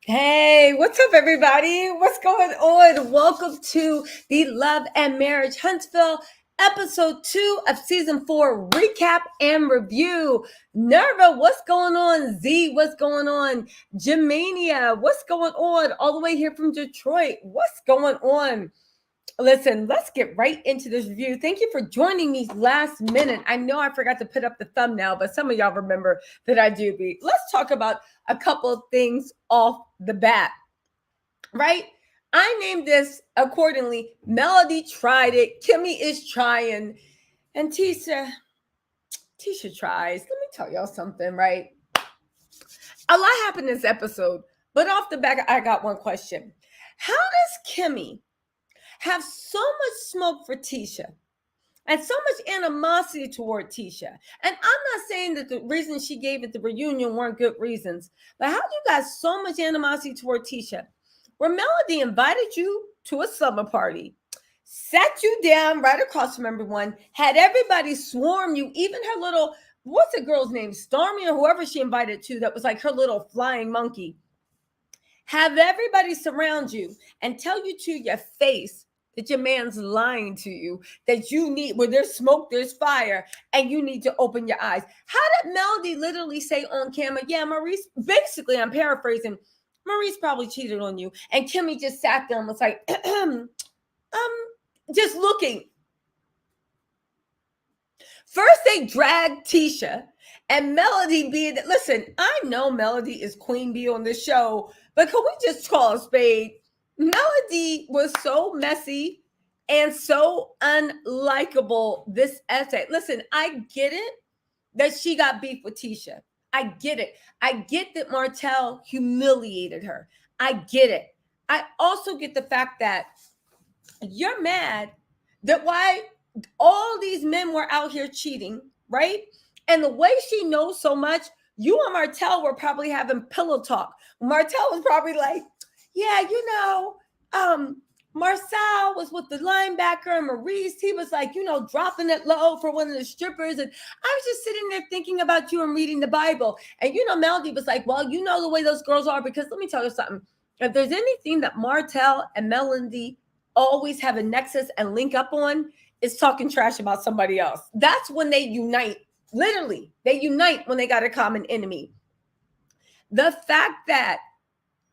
Hey, what's up, everybody? What's going on? Welcome to the Love and Marriage Huntsville, episode 2 of season 4 recap and review. Nerva, what's going on? Z, what's going on? Jamania, what's going on? All the way here from Detroit, what's going on? Listen, let's get right into this review. Thank you for joining me last minute. I know I forgot to put up the thumbnail, but some of y'all remember that I do be. Let's talk about a couple of things off the bat, right? I named this accordingly. Melody tried it. Kimmie is trying. And Tisha tries. Let me tell y'all something, right? A lot happened in this episode, but off the back, I got one question. How does Kimmie have so much smoke for Tisha and so much animosity toward Tisha? And I'm not saying that the reasons she gave at the reunion weren't good reasons, but how do you got so much animosity toward Tisha? Where Melody invited you to a summer party, sat you down right across from everyone, had everybody swarm you, even her little, what's the girl's name, Stormy or whoever she invited to, that was like her little flying monkey. Have everybody surround you and tell you to your face that your man's lying to you, that you need, where there's smoke, there's fire, and you need to open your eyes. How did Melody literally say on camera, yeah, Maurice, basically, I'm paraphrasing, Maurice probably cheated on you. And Kimmie just sat there and was like, just looking. First, they dragged Tisha and Melody being, listen, I know Melody is Queen Bee on this show, but can we just call a spade? Melody was so messy and so unlikable this essay. Listen, I get it that she got beef with Tisha. I get it. I get that Martell humiliated her. I get it. I also get the fact that you're mad that why all these men were out here cheating, right? And the way she knows so much, you and Martell were probably having pillow talk. Martell was probably like, yeah, Marcel was with the linebacker and Maurice, he was like, dropping it low for one of the strippers. And I was just sitting there thinking about you and reading the Bible. And, Melody was like, well, you know the way those girls are, because let me tell you something. If there's anything that Martell and Melody always have a nexus and link up on, is talking trash about somebody else. That's when they unite. Literally, they unite when they got a common enemy. The fact that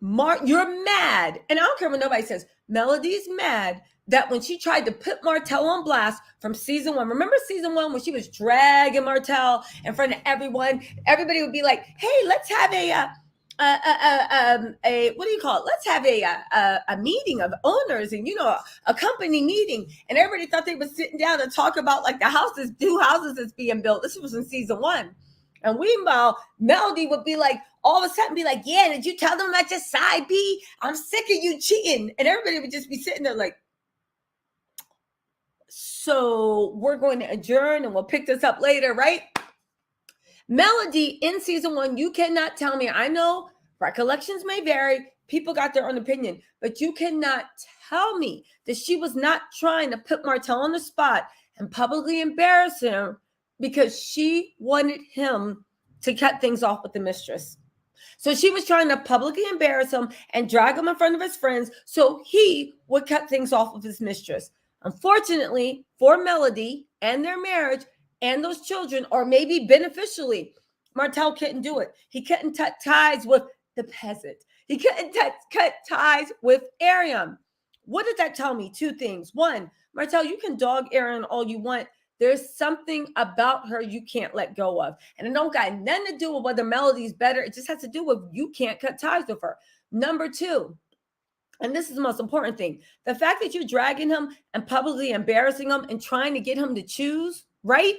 you're mad, and I don't care what nobody says, Melody's mad that when she tried to put Martell on blast from season 1, remember season 1 when she was dragging Martell in front of everyone, everybody would be like, hey, let's have a what do you call it? Let's have a meeting of owners and a company meeting, and everybody thought they were sitting down to talk about like the new houses that's being built. This was in season 1, and meanwhile Melody would be like, all of a sudden be like, yeah, did you tell them about your side B? I'm sick of you cheating, and everybody would just be sitting there like, so we're going to adjourn and we'll pick this up later, right? Melody in season 1, you cannot tell me, I know recollections may vary, people got their own opinion, but you cannot tell me that she was not trying to put Martell on the spot and publicly embarrass him because she wanted him to cut things off with the mistress. So she was trying to publicly embarrass him and drag him in front of his friends so he would cut things off with his mistress. Unfortunately for Melody and their marriage, and those children, or maybe beneficially, Martell couldn't do it. He couldn't cut ties with the peasant. He couldn't cut ties with Ariam. What did that tell me? 2 things. 1, Martell, you can dog Ariam all you want. There's something about her you can't let go of. And it don't got nothing to do with whether Melody's better. It just has to do with you can't cut ties with her. Number 2, and this is the most important thing, the fact that you're dragging him and publicly embarrassing him and trying to get him to choose, right?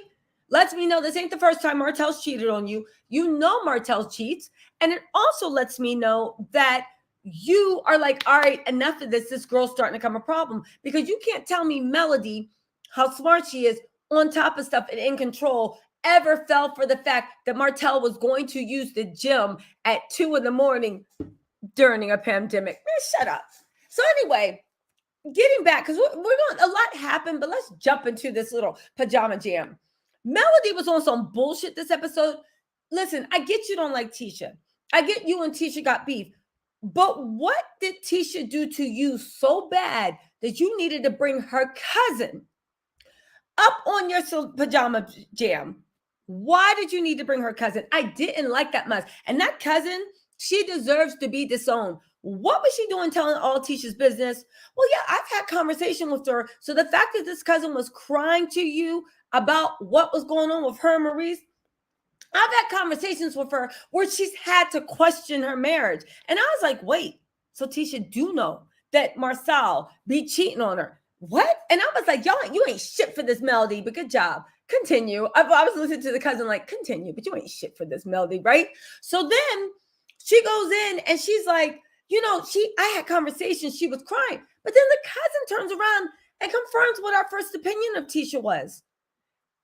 Lets me know this ain't the first time Martell's cheated on you. You know Martell cheats. And it also lets me know that you are like, all right, enough of this. This girl's starting to become a problem. Because you can't tell me Melody, how smart she is, on top of stuff and in control, ever fell for the fact that Martell was going to use the gym at 2 a.m. during a pandemic. Man, shut up. So anyway, getting back, because we're going, a lot happened, but let's jump into this little pajama jam. Melody was on some bullshit this episode. Listen, I get you don't like Tisha. I get you and Tisha got beef. But what did Tisha do to you so bad that you needed to bring her cousin up on your pajama jam? Why did you need to bring her cousin? I didn't like that mess. And that cousin, she deserves to be disowned. What was she doing telling all Tisha's business? Well, yeah, I've had conversation with her. So the fact that this cousin was crying to you about what was going on with her and Maurice, I've had conversations with her where she's had to question her marriage. And I was like, wait, so Tisha do know that Marcel be cheating on her. What? And I was like, y'all, you ain't shit for this, Melody, but good job. Continue. I was listening to the cousin like, continue, but you ain't shit for this, Melody, right? So then she goes in and she's like, I had conversations, she was crying. But then the cousin turns around and confirms what our first opinion of Tisha was.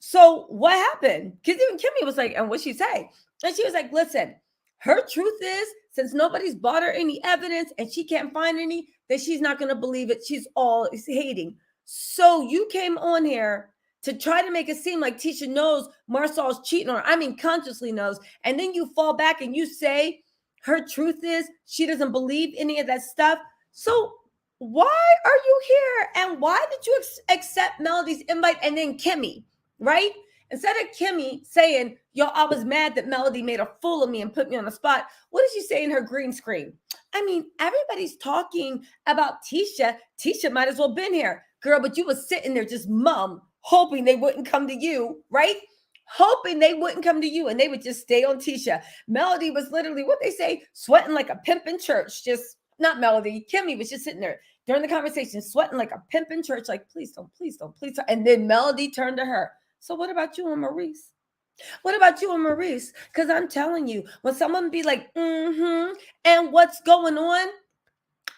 So what happened? Because even Kimmie was like, and what'd she say? And she was like, listen, her truth is, since nobody's bought her any evidence and she can't find any, that she's not going to believe it. She's all hating. So you came on here to try to make it seem like Tisha knows Marcel's cheating on her. I mean, consciously knows. And then you fall back and you say her truth is she doesn't believe any of that stuff. So why are you here? And why did you accept Melody's invite and then Kimmie? Right? Instead of Kimmie saying, yo, I was mad that Melody made a fool of me and put me on the spot, what did she say in her green screen? I mean, everybody's talking about Tisha. Tisha might as well been here. Girl, but you was sitting there just mum, hoping they wouldn't come to you, right? Hoping they wouldn't come to you and they would just stay on Tisha. Melody was literally, what they say, sweating like a pimp in church. Just, not Melody. Kimmie was just sitting there during the conversation, sweating like a pimp in church, like, please don't, please don't, please don't. And then Melody turned to her. So what about you and Maurice? What about you and Maurice? Because I'm telling you, when someone be like, and what's going on,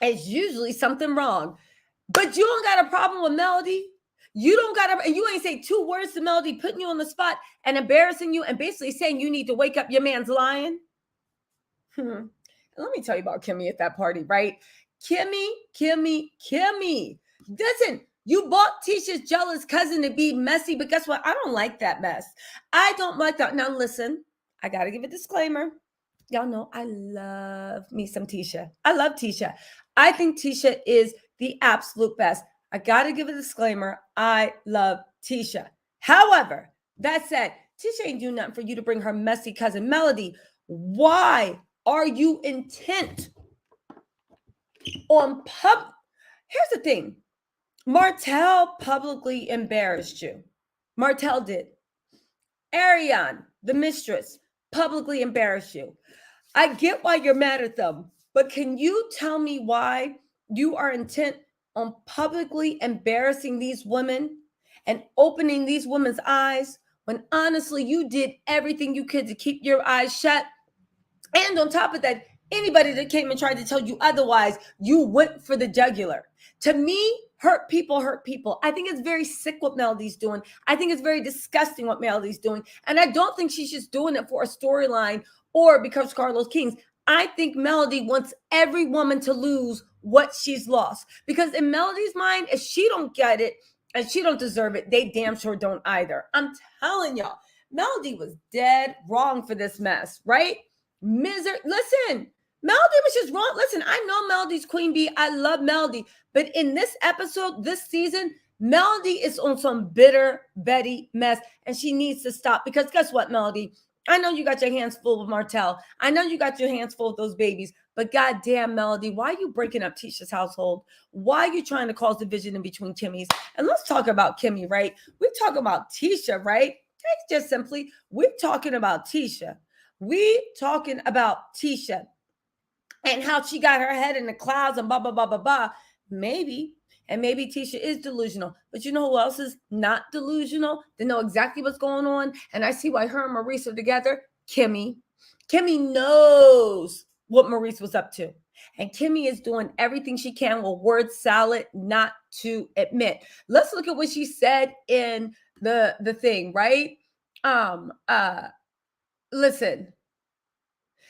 it's usually something wrong. But you don't got a problem with Melody. You don't got you ain't say 2 words to Melody, putting you on the spot and embarrassing you and basically saying you need to wake up, your man's lying. Let me tell you about Kimmie at that party, right? Kimmie. Listen, you bought Tisha's jealous cousin to be messy, but guess what? I don't like that mess. I don't like that. Now listen, I got to give a disclaimer. Y'all know I love me some Tisha. I love Tisha. I think Tisha is the absolute best. I got to give a disclaimer. I love Tisha. However, that said, Tisha ain't doing nothing for you to bring her messy cousin Melody. Why are you intent on Here's the thing. Martell publicly embarrassed you. Martell did. Ariane, the mistress, publicly embarrassed you. I get why you're mad at them, but can you tell me why you are intent on publicly embarrassing these women and opening these women's eyes when honestly you did everything you could to keep your eyes shut? And on top of that, anybody that came and tried to tell you otherwise, you went for the jugular. To me, hurt people hurt people. I think it's very sick what Melody's doing. I think it's very disgusting what Melody's doing. And I don't think she's just doing it for a storyline or because Carlos Kings. I think Melody wants every woman to lose what she's lost. Because in Melody's mind, if she don't get it and she don't deserve it, they damn sure don't either. I'm telling y'all, Melody was dead wrong for this mess, right? Listen, Melody was just wrong. Listen, I know Melody's queen bee. I love Melody. But in this episode, this season, Melody is on some bitter Betty mess. And she needs to stop. Because guess what, Melody? I know you got your hands full with Martell. I know you got your hands full with those babies. But goddamn, Melody, why are you breaking up Tisha's household? Why are you trying to cause division in between Kimmie's? And let's talk about Kimmie, right? We're talking about Tisha, right? It's just simply, we're talking about Tisha. We talking about Tisha and how she got her head in the clouds and blah, blah, blah, blah, blah. Maybe Tisha is delusional. But you know who else is not delusional? They know exactly what's going on. And I see why her and Maurice are together. Kimmie. Kimmie knows what Maurice was up to. And Kimmie is doing everything she can with word salad not to admit. Let's look at what she said in the thing, right? Listen,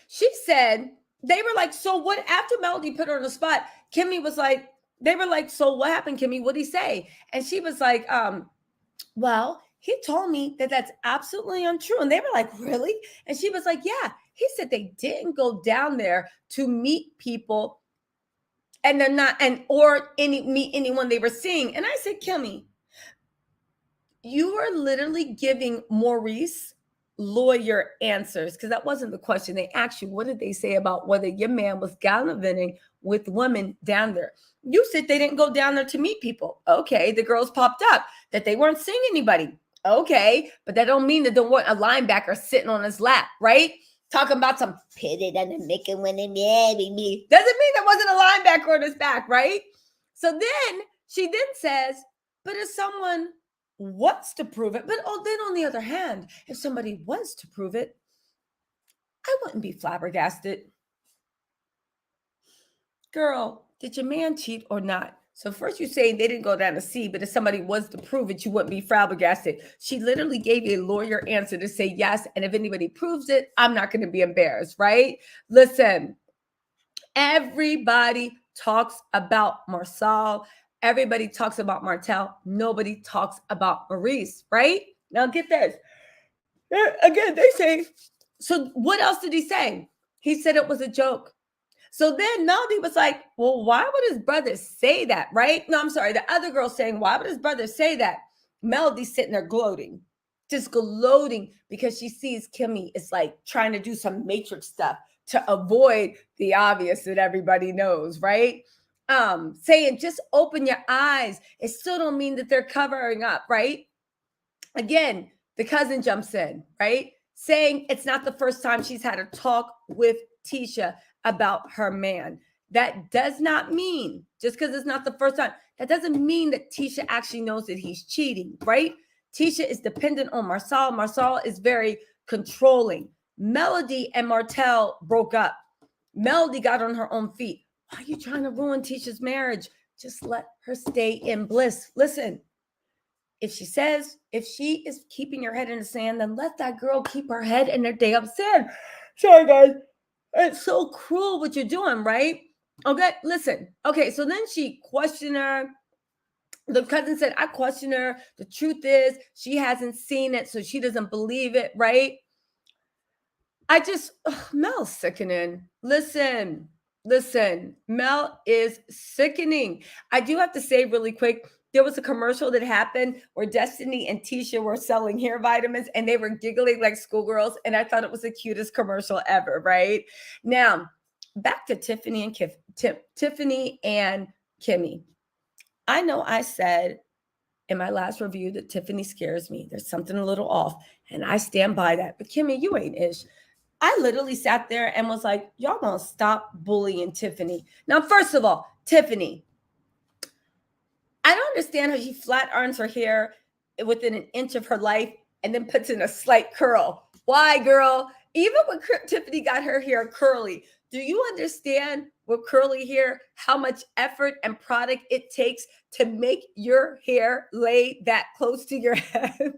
she said, they were like, so what? After Melody put her on the spot, Kimmie was like, they were like, so what happened, Kimmie? What'd he say? And she was like, well, he told me that that's absolutely untrue. And they were like, really? And she was like, yeah, He said they didn't go down there to meet people and they're not, meet anyone they were seeing. And I said, Kimmie, you are literally giving Maurice lawyer answers, because that wasn't the question. They asked you, what did they say about whether your man was gallivanting with women down there? You said they didn't go down there to meet people. Okay, the girls popped up that they weren't seeing anybody. Okay, but that don't mean that there wasn't a linebacker sitting on his lap, right? Talking about some pitted and making women marry me. Doesn't mean there wasn't a linebacker on his back, right? So then she then says, but if someone wants to prove it, but then on the other hand, if somebody was to prove it, I wouldn't be flabbergasted. Girl, did your man cheat or not? So first you say they didn't go down to see, but if somebody was to prove it, you wouldn't be flabbergasted. She literally gave you a lawyer answer to say yes, and if anybody proves it, I'm not going to be embarrassed, right? Listen, everybody talks about Marcel. Everybody talks about Martell. Nobody talks about Maurice, right? Now get this. Again, they say, so what else did he say? He said it was a joke. So then Melody was like, well, why would his brother say that, right? No, I'm sorry. The other girl saying, why would his brother say that? Melody's sitting there gloating, just gloating because she sees Kimmie is like trying to do some matrix stuff to avoid the obvious that everybody knows, right? Saying, just open your eyes. It still don't mean that they're covering up, right? Again, the cousin jumps in, right? Saying it's not the first time she's had a talk with Tisha about her man. That does not mean, just because it's not the first time, that doesn't mean that Tisha actually knows that he's cheating, right? Tisha is dependent on Marcel. Marcel is very controlling. Melody and Martell broke up. Melody got on her own feet. Why are you trying to ruin Tisha's marriage? Just let her stay in bliss. Listen, if she is keeping her head in the sand, then let that girl keep her head in her damn sand. Sorry, guys. It's so cruel what you're doing, right? Okay, listen. Okay, so then she questioned her. The cousin said, I question her. The truth is, she hasn't seen it, so she doesn't believe it, right? Mel's sickening. Listen, Mel is sickening. I do have to say really quick, there was a commercial that happened where Destiny and Tisha were selling hair vitamins and they were giggling like schoolgirls. And I thought it was the cutest commercial ever, right? Now, back to Tiffany and Kimmie. I know I said in my last review that Tiffany scares me. There's something a little off. And I stand by that. But Kimmie, you ain't ish. I literally sat there and was like, y'all gonna stop bullying Tiffany. Now, first of all, Tiffany, I don't understand how she flat irons her hair within an inch of her life and then puts in a slight curl. Why, girl? Even when Tiffany got her hair curly, do you understand with curly hair how much effort and product it takes to make your hair lay that close to your head?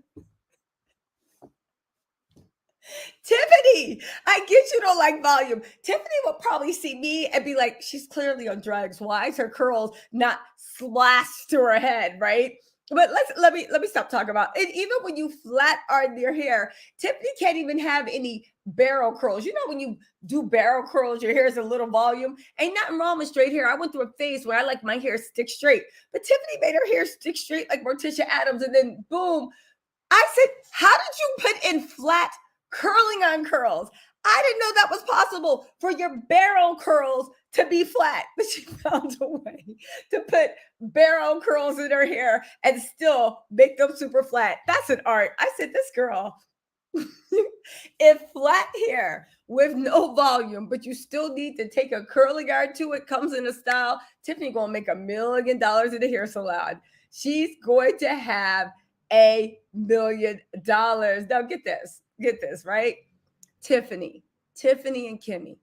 Tiffany, I get you don't like volume. Tiffany will probably see me and be like, she's clearly on drugs. Why is her curls not slashed to her head, right? But let me stop talking about it. Even when you flat iron your hair, Tiffany can't even have any barrel curls. You know, when you do barrel curls, your hair is a little volume. Ain't nothing wrong with straight hair. I went through a phase where I like my hair stick straight, but Tiffany made her hair stick straight like Morticia Adams, and then boom. I said, how did you put in flat curling on curls? I didn't know that was possible for your barrel curls to be flat, but she found a way to put barrel curls in her hair and still make them super flat. That's an art. I said, this girl, if flat hair with no volume, but you still need to take a curling iron to it, comes in a style, Tiffany gonna make $1 million in a hair salon. She's going to have $1 million. Now get this, right? Tiffany and Kimmie.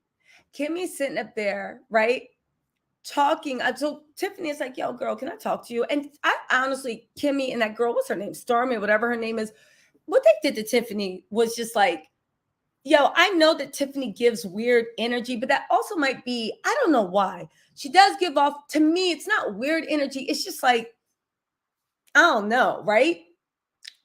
Kimmie's sitting up there, right? Talking. So Tiffany is like, yo, girl, can I talk to you? And I honestly, Kimmie and that girl, what's her name? Stormy, whatever her name is. What they did to Tiffany was just like, yo, I know that Tiffany gives weird energy, but that also might be, I don't know why. She does give off, to me, it's not weird energy. It's just like, I don't know, right?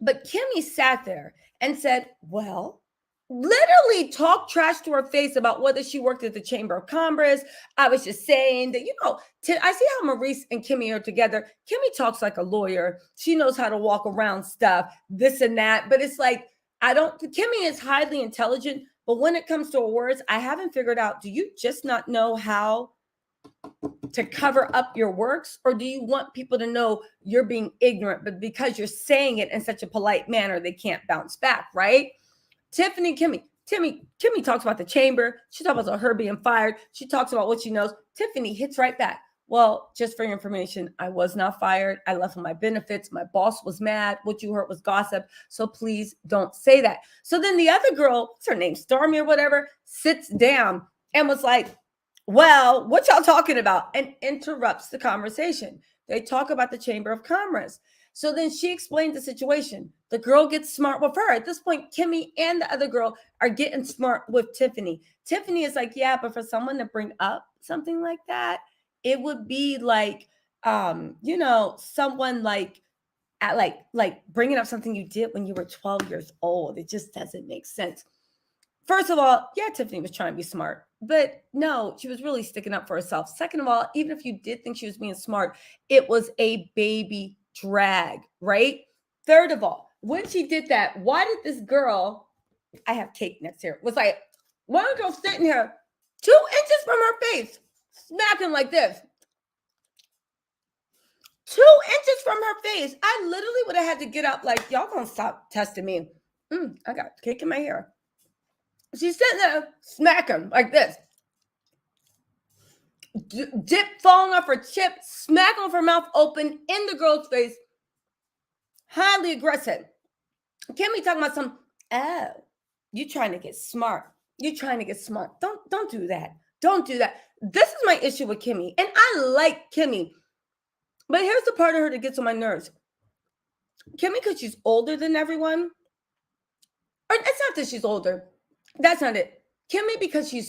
But Kimmie sat there and said, well, literally talk trash to her face about whether she worked at the Chamber of Commerce. I was just saying that, I see how Maurice and Kimmie are together. Kimmie talks like a lawyer. She knows how to walk around stuff, this and that. But it's like, Kimmie is highly intelligent, but when it comes to words, I haven't figured out, do you just not know how to cover up your works, or do you want people to know you're being ignorant, but because you're saying it in such a polite manner, they can't bounce back, right? Tiffany and Kimmie talks about the chamber. She talks about her being fired. She talks about what she knows. Tiffany hits right back. Well, just for your information, I was not fired. I left on my benefits. My boss was mad. What you heard was gossip. So please don't say that. So then the other girl, what's her name, Stormy or whatever, sits down and was like, well, what y'all talking about? And interrupts the conversation. They talk about the Chamber of Commerce. So then she explained the situation. The girl gets smart with her. At this point, Kimmie and the other girl are getting smart with Tiffany. Tiffany is like, yeah, but for someone to bring up something like that, it would be like, someone like bringing up something you did when you were 12 years old. It just doesn't make sense. First of all, yeah, Tiffany was trying to be smart, but no, she was really sticking up for herself. Second of all, even if you did think she was being smart, it was a baby drag, right? Third of all, when she did that, why did this girl, I have cake next here, was like, one girl sitting here 2 inches from her face, smacking like this. 2 inches from her face. I literally would have had to get up like, y'all gonna stop testing me. I got cake in my hair. She's sitting there smacking like this. Dip falling off her chip, smack off her mouth open in the girl's face. Highly aggressive. Kimmie talking about you trying to get smart. You're trying to get smart. Don't do that. Don't do that. This is my issue with Kimmie. And I like Kimmie. But here's the part of her that gets on my nerves. Kimmie, because she's older than everyone. Or it's not that she's older. That's not it. Kimmie, because she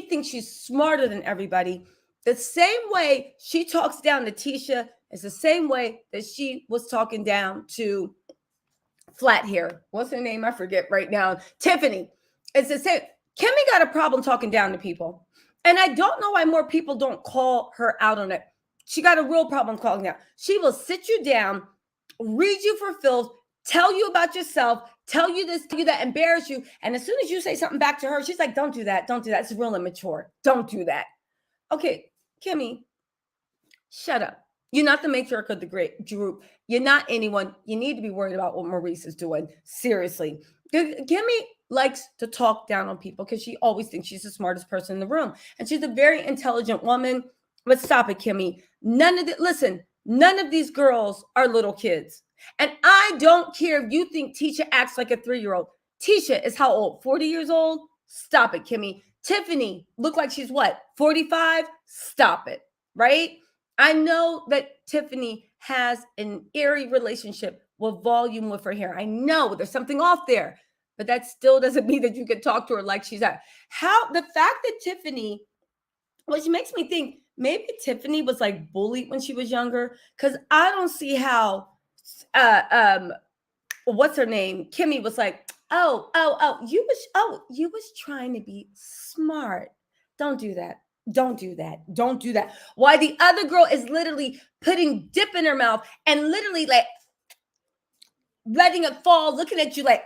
thinks she's smarter than everybody. The same way she talks down to Tisha is the same way that she was talking down to flat hair. What's her name? I forget right now. Tiffany. It's the same. Kimmie got a problem talking down to people. And I don't know why more people don't call her out on it. She got a real problem calling down. She will sit you down, read you for filth, tell you about yourself, tell you this, tell you that, embarrass you. And as soon as you say something back to her, she's like, don't do that. Don't do that. It's real immature. Don't do that. Okay, Kimmie, shut up. You're not the matriarch of the great group. You're not anyone. You need to be worried about what Maurice is doing. Seriously. Kimmie likes to talk down on people because she always thinks she's the smartest person in the room. And she's a very intelligent woman. But stop it, Kimmie. None of these girls are little kids. And I don't care if you think Tisha acts like a 3-year-old. Tisha is how old? 40 years old? Stop it, Kimmie. Tiffany look like she's what? 45? Stop it, right? I know that Tiffany has an eerie relationship with volume with her hair. I know there's something off there, but that still doesn't mean that you can talk to her like she's at. The fact that Tiffany, which makes me think maybe Tiffany was like bullied when she was younger, because I don't see how what's her name? Kimmie was like, you was trying to be smart. Don't do that. Don't do that. Don't do that. Why the other girl is literally putting dip in her mouth and literally like letting it fall, looking at you like,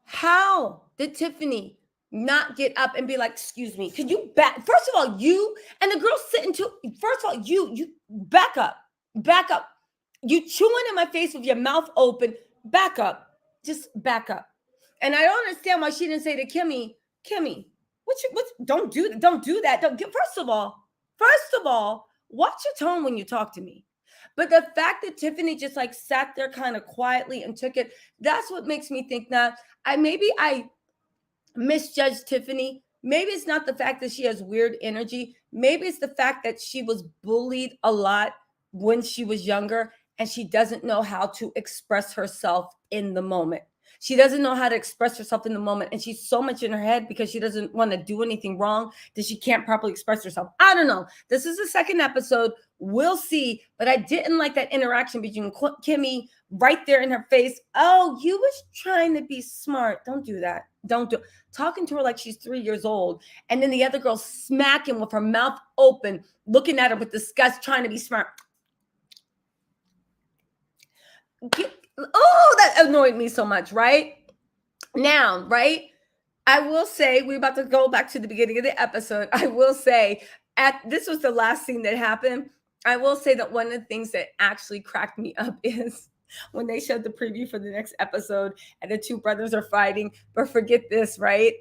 how did Tiffany not get up and be like, excuse me, could you back? First of all, you and the girl sitting to, first of all, you back up. You chewing in my face with your mouth open. Back up. Just back up. And I don't understand why she didn't say to Kimmie, don't do that. First of all, watch your tone when you talk to me. But the fact that Tiffany just like sat there kind of quietly and took it, that's what makes me think that maybe I misjudged Tiffany. Maybe it's not the fact that she has weird energy. Maybe it's the fact that she was bullied a lot when she was younger and she doesn't know how to express herself in the moment. She doesn't know how to express herself in the moment. And she's so much in her head because she doesn't want to do anything wrong that she can't properly express herself. I don't know. This is the second episode. We'll see. But I didn't like that interaction between Kimmie right there in her face. Oh, you was trying to be smart. Don't do that. Don't do it. Talking to her like she's 3 years old. And then the other girl smacking with her mouth open, looking at her with disgust, trying to be smart. Oh, that annoyed me so much, right? Now, right? I will say, we're about to go back to the beginning of the episode. I will say, this was the last scene that happened. I will say that one of the things that actually cracked me up is when they showed the preview for the next episode and the two brothers are fighting. But forget this, right?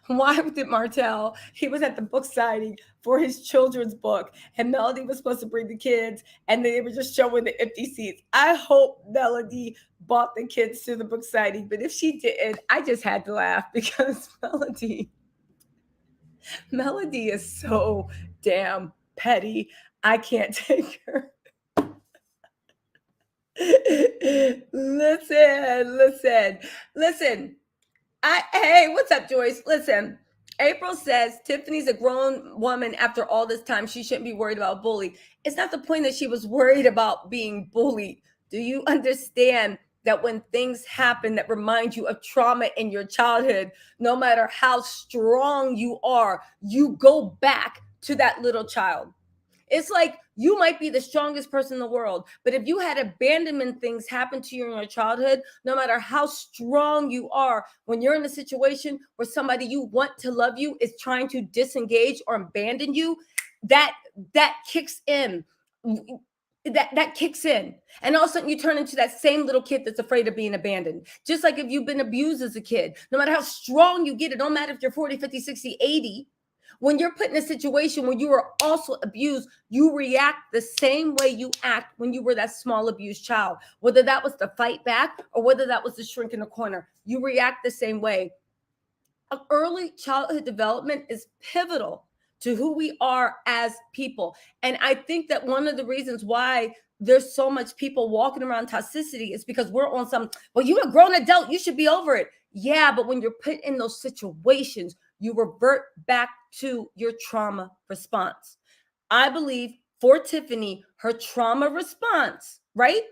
Why did Martell? He was at the book signing for his children's book, and Melody was supposed to bring the kids, and they were just showing the empty seats. I hope Melody bought the kids to the book signing, but if she didn't, I just had to laugh because Melody is so damn petty. I can't take her. Listen. Hey, what's up, Joyce? Listen, April says Tiffany's a grown woman after all this time. She shouldn't be worried about bullying. It's not the point that she was worried about being bullied. Do you understand that when things happen that remind you of trauma in your childhood, no matter how strong you are, you go back to that little child? It's like you might be the strongest person in the world, but if you had abandonment things happen to you in your childhood, no matter how strong you are, when you're in a situation where somebody you want to love you is trying to disengage or abandon you, that kicks in. That kicks in. And all of a sudden you turn into that same little kid that's afraid of being abandoned. Just like if you've been abused as a kid, no matter how strong you get, it don't matter if you're 40, 50, 60, 80. When you're put in a situation where you were also abused, you react the same way you act when you were that small abused child. Whether that was to fight back or whether that was to shrink in the corner, you react the same way. Early childhood development is pivotal to who we are as people. And I think that one of the reasons why there's so much people walking around toxicity is because we're on some, well, you're a grown adult, you should be over it. Yeah, but when you're put in those situations, you revert back to your trauma response. I believe for Tiffany, her trauma response, right?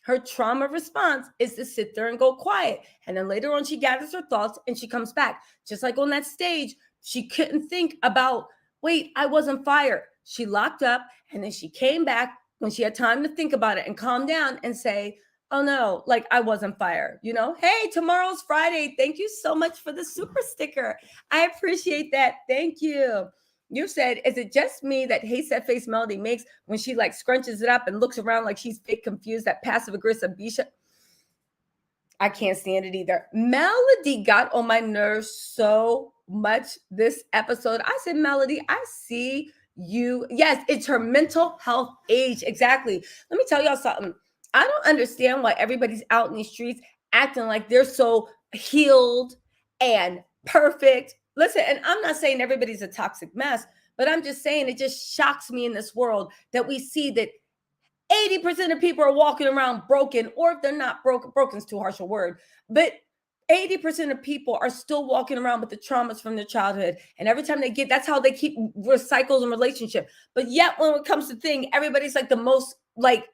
Her trauma response is to sit there and go quiet. And then later on, she gathers her thoughts and she comes back. Just like on that stage, she couldn't think about, wait, I wasn't fired. She locked up and then she came back when she had time to think about it and calm down and say, oh no, like I wasn't fired, Hey, tomorrow's Friday. Thank you so much for the super sticker. I appreciate that. Thank you. You said, is it just me that hates that face Melody makes when she like scrunches it up and looks around like she's fake confused, that passive aggressive Bisha? I can't stand it either. Melody got on my nerves so much this episode. I said, Melody, I see you. Yes, it's her mental health age. Exactly. Let me tell y'all something. I don't understand why everybody's out in these streets acting like they're so healed and perfect. Listen, and I'm not saying everybody's a toxic mess, but I'm just saying it just shocks me in this world that we see that 80% of people are walking around broken, or if they're not broken's too harsh a word, but 80% of people are still walking around with the traumas from their childhood. And every time that's how they keep cycles in relationship. But yet when it comes to thing, everybody's like the most like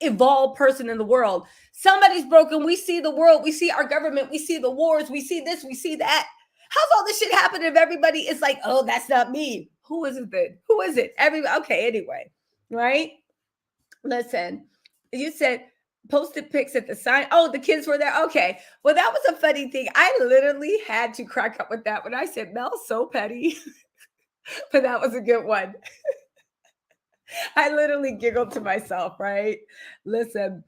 evolved person in the world. Somebody's broken. We see the world. We see our government. We see the wars. We see this. We see that. How's all this shit happen if everybody is like, oh, that's not me? Who is it then? Who is it? Everybody. Okay, anyway, right? Listen, you said posted pics at the sign. Oh, the kids were there. Okay. Well, that was a funny thing. I literally had to crack up with that when I said Mel's so petty. But that was a good one. I literally giggled to myself, right? Listen,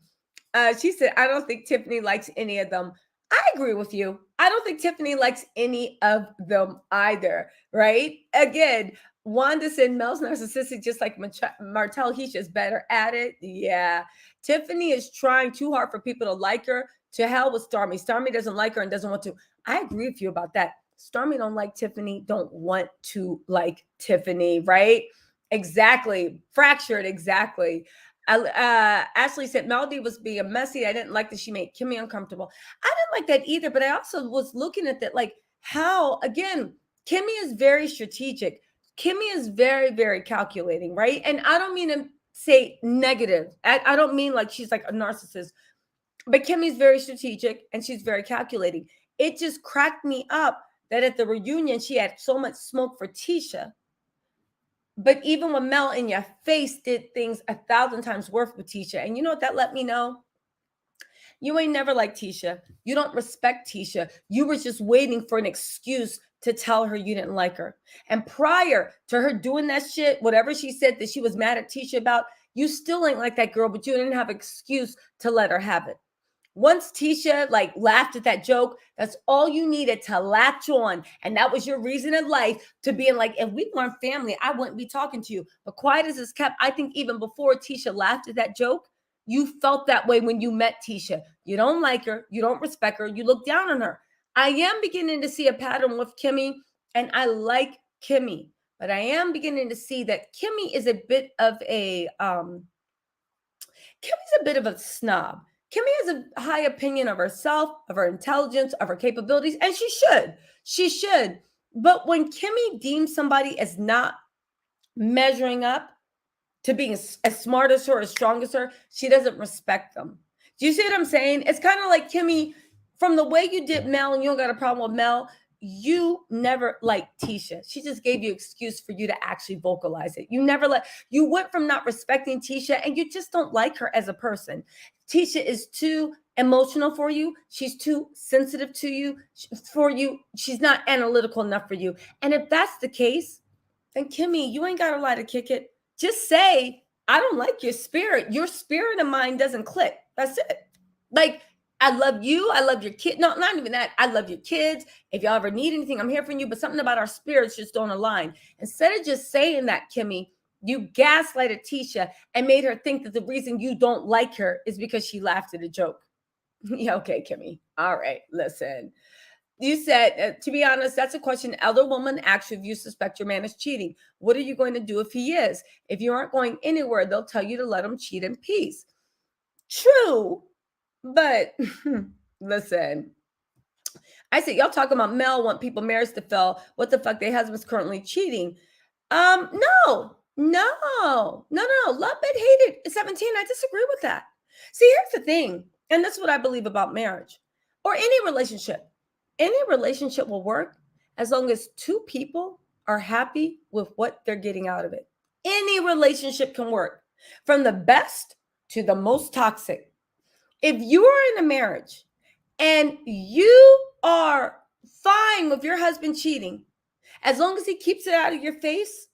she said, I don't think Tiffany likes any of them. I agree with you. I don't think Tiffany likes any of them either, right? Again, Wanda said Mel's narcissistic, just like Martell. He's just better at it. Yeah. Tiffany is trying too hard for people to like her. To hell with Stormy. Stormy doesn't like her and doesn't want to. I agree with you about that. Stormy don't like Tiffany, don't want to like Tiffany, right? Exactly. Fractured. Exactly. Ashley said Melody was being messy. I didn't like that she made Kimmie uncomfortable. I didn't like that either, but I also was looking at that like how, again, Kimmie is very strategic. Kimmie is very, very calculating, right? And I don't mean to say negative. I don't mean like she's like a narcissist, but Kimmie's very strategic and she's very calculating. It just cracked me up that at the reunion, she had so much smoke for Tisha. But even when Mel in your face did things 1,000 times worse with Tisha. And you know what that let me know? You ain't never liked Tisha. You don't respect Tisha. You were just waiting for an excuse to tell her you didn't like her. And prior to her doing that shit, whatever she said that she was mad at Tisha about, you still ain't like that girl, but you didn't have an excuse to let her have it. Once Tisha like laughed at that joke, that's all you needed to latch on. And that was your reason in life to being like, if we weren't family, I wouldn't be talking to you. But quiet as it's kept, I think even before Tisha laughed at that joke, you felt that way when you met Tisha. You don't like her. You don't respect her. You look down on her. I am beginning to see a pattern with Kimmie, and I like Kimmie. But I am beginning to see that Kimmie is a bit of a snob. Kimmie has a high opinion of herself, of her intelligence, of her capabilities, and she should. She should. But when Kimmie deems somebody as not measuring up to being as smart as her, as strong as her, she doesn't respect them. Do you see what I'm saying? It's kind of like Kimmie, from the way you did Mel, and you don't got a problem with Mel, you never liked Tisha. She just gave you an excuse for you to actually vocalize it. You went from not respecting Tisha, and you just don't like her as a person. Tisha is too emotional for you. She's too sensitive to you, for you. She's not analytical enough for you. And if that's the case, then Kimmie, you ain't got a lie to kick it. Just say, I don't like your spirit. Your spirit and mine doesn't click. That's it. Like, I love you. I love your kid. No, not even that. I love your kids. If y'all ever need anything, I'm here for you. But something about our spirits just don't align. Instead of just saying that, Kimmie, you gaslighted Tisha and made her think that the reason you don't like her is because she laughed at a joke. Yeah, okay, Kimmie. All right, listen. You said, to be honest, that's a question elder woman asks if you suspect your man is cheating. What are you going to do if he is? If you aren't going anywhere, they'll tell you to let him cheat in peace. True. But listen, I said, y'all talking about Mel want people marriage to fail. What the fuck? Their husband's currently cheating. No. Love it, hate it. At 17, I disagree with that. See, here's the thing. And that's what I believe about marriage or any relationship. Any relationship will work as long as two people are happy with what they're getting out of it. Any relationship can work, from the best to the most toxic. If you are in a marriage and you are fine with your husband cheating, as long as he keeps it out of your face,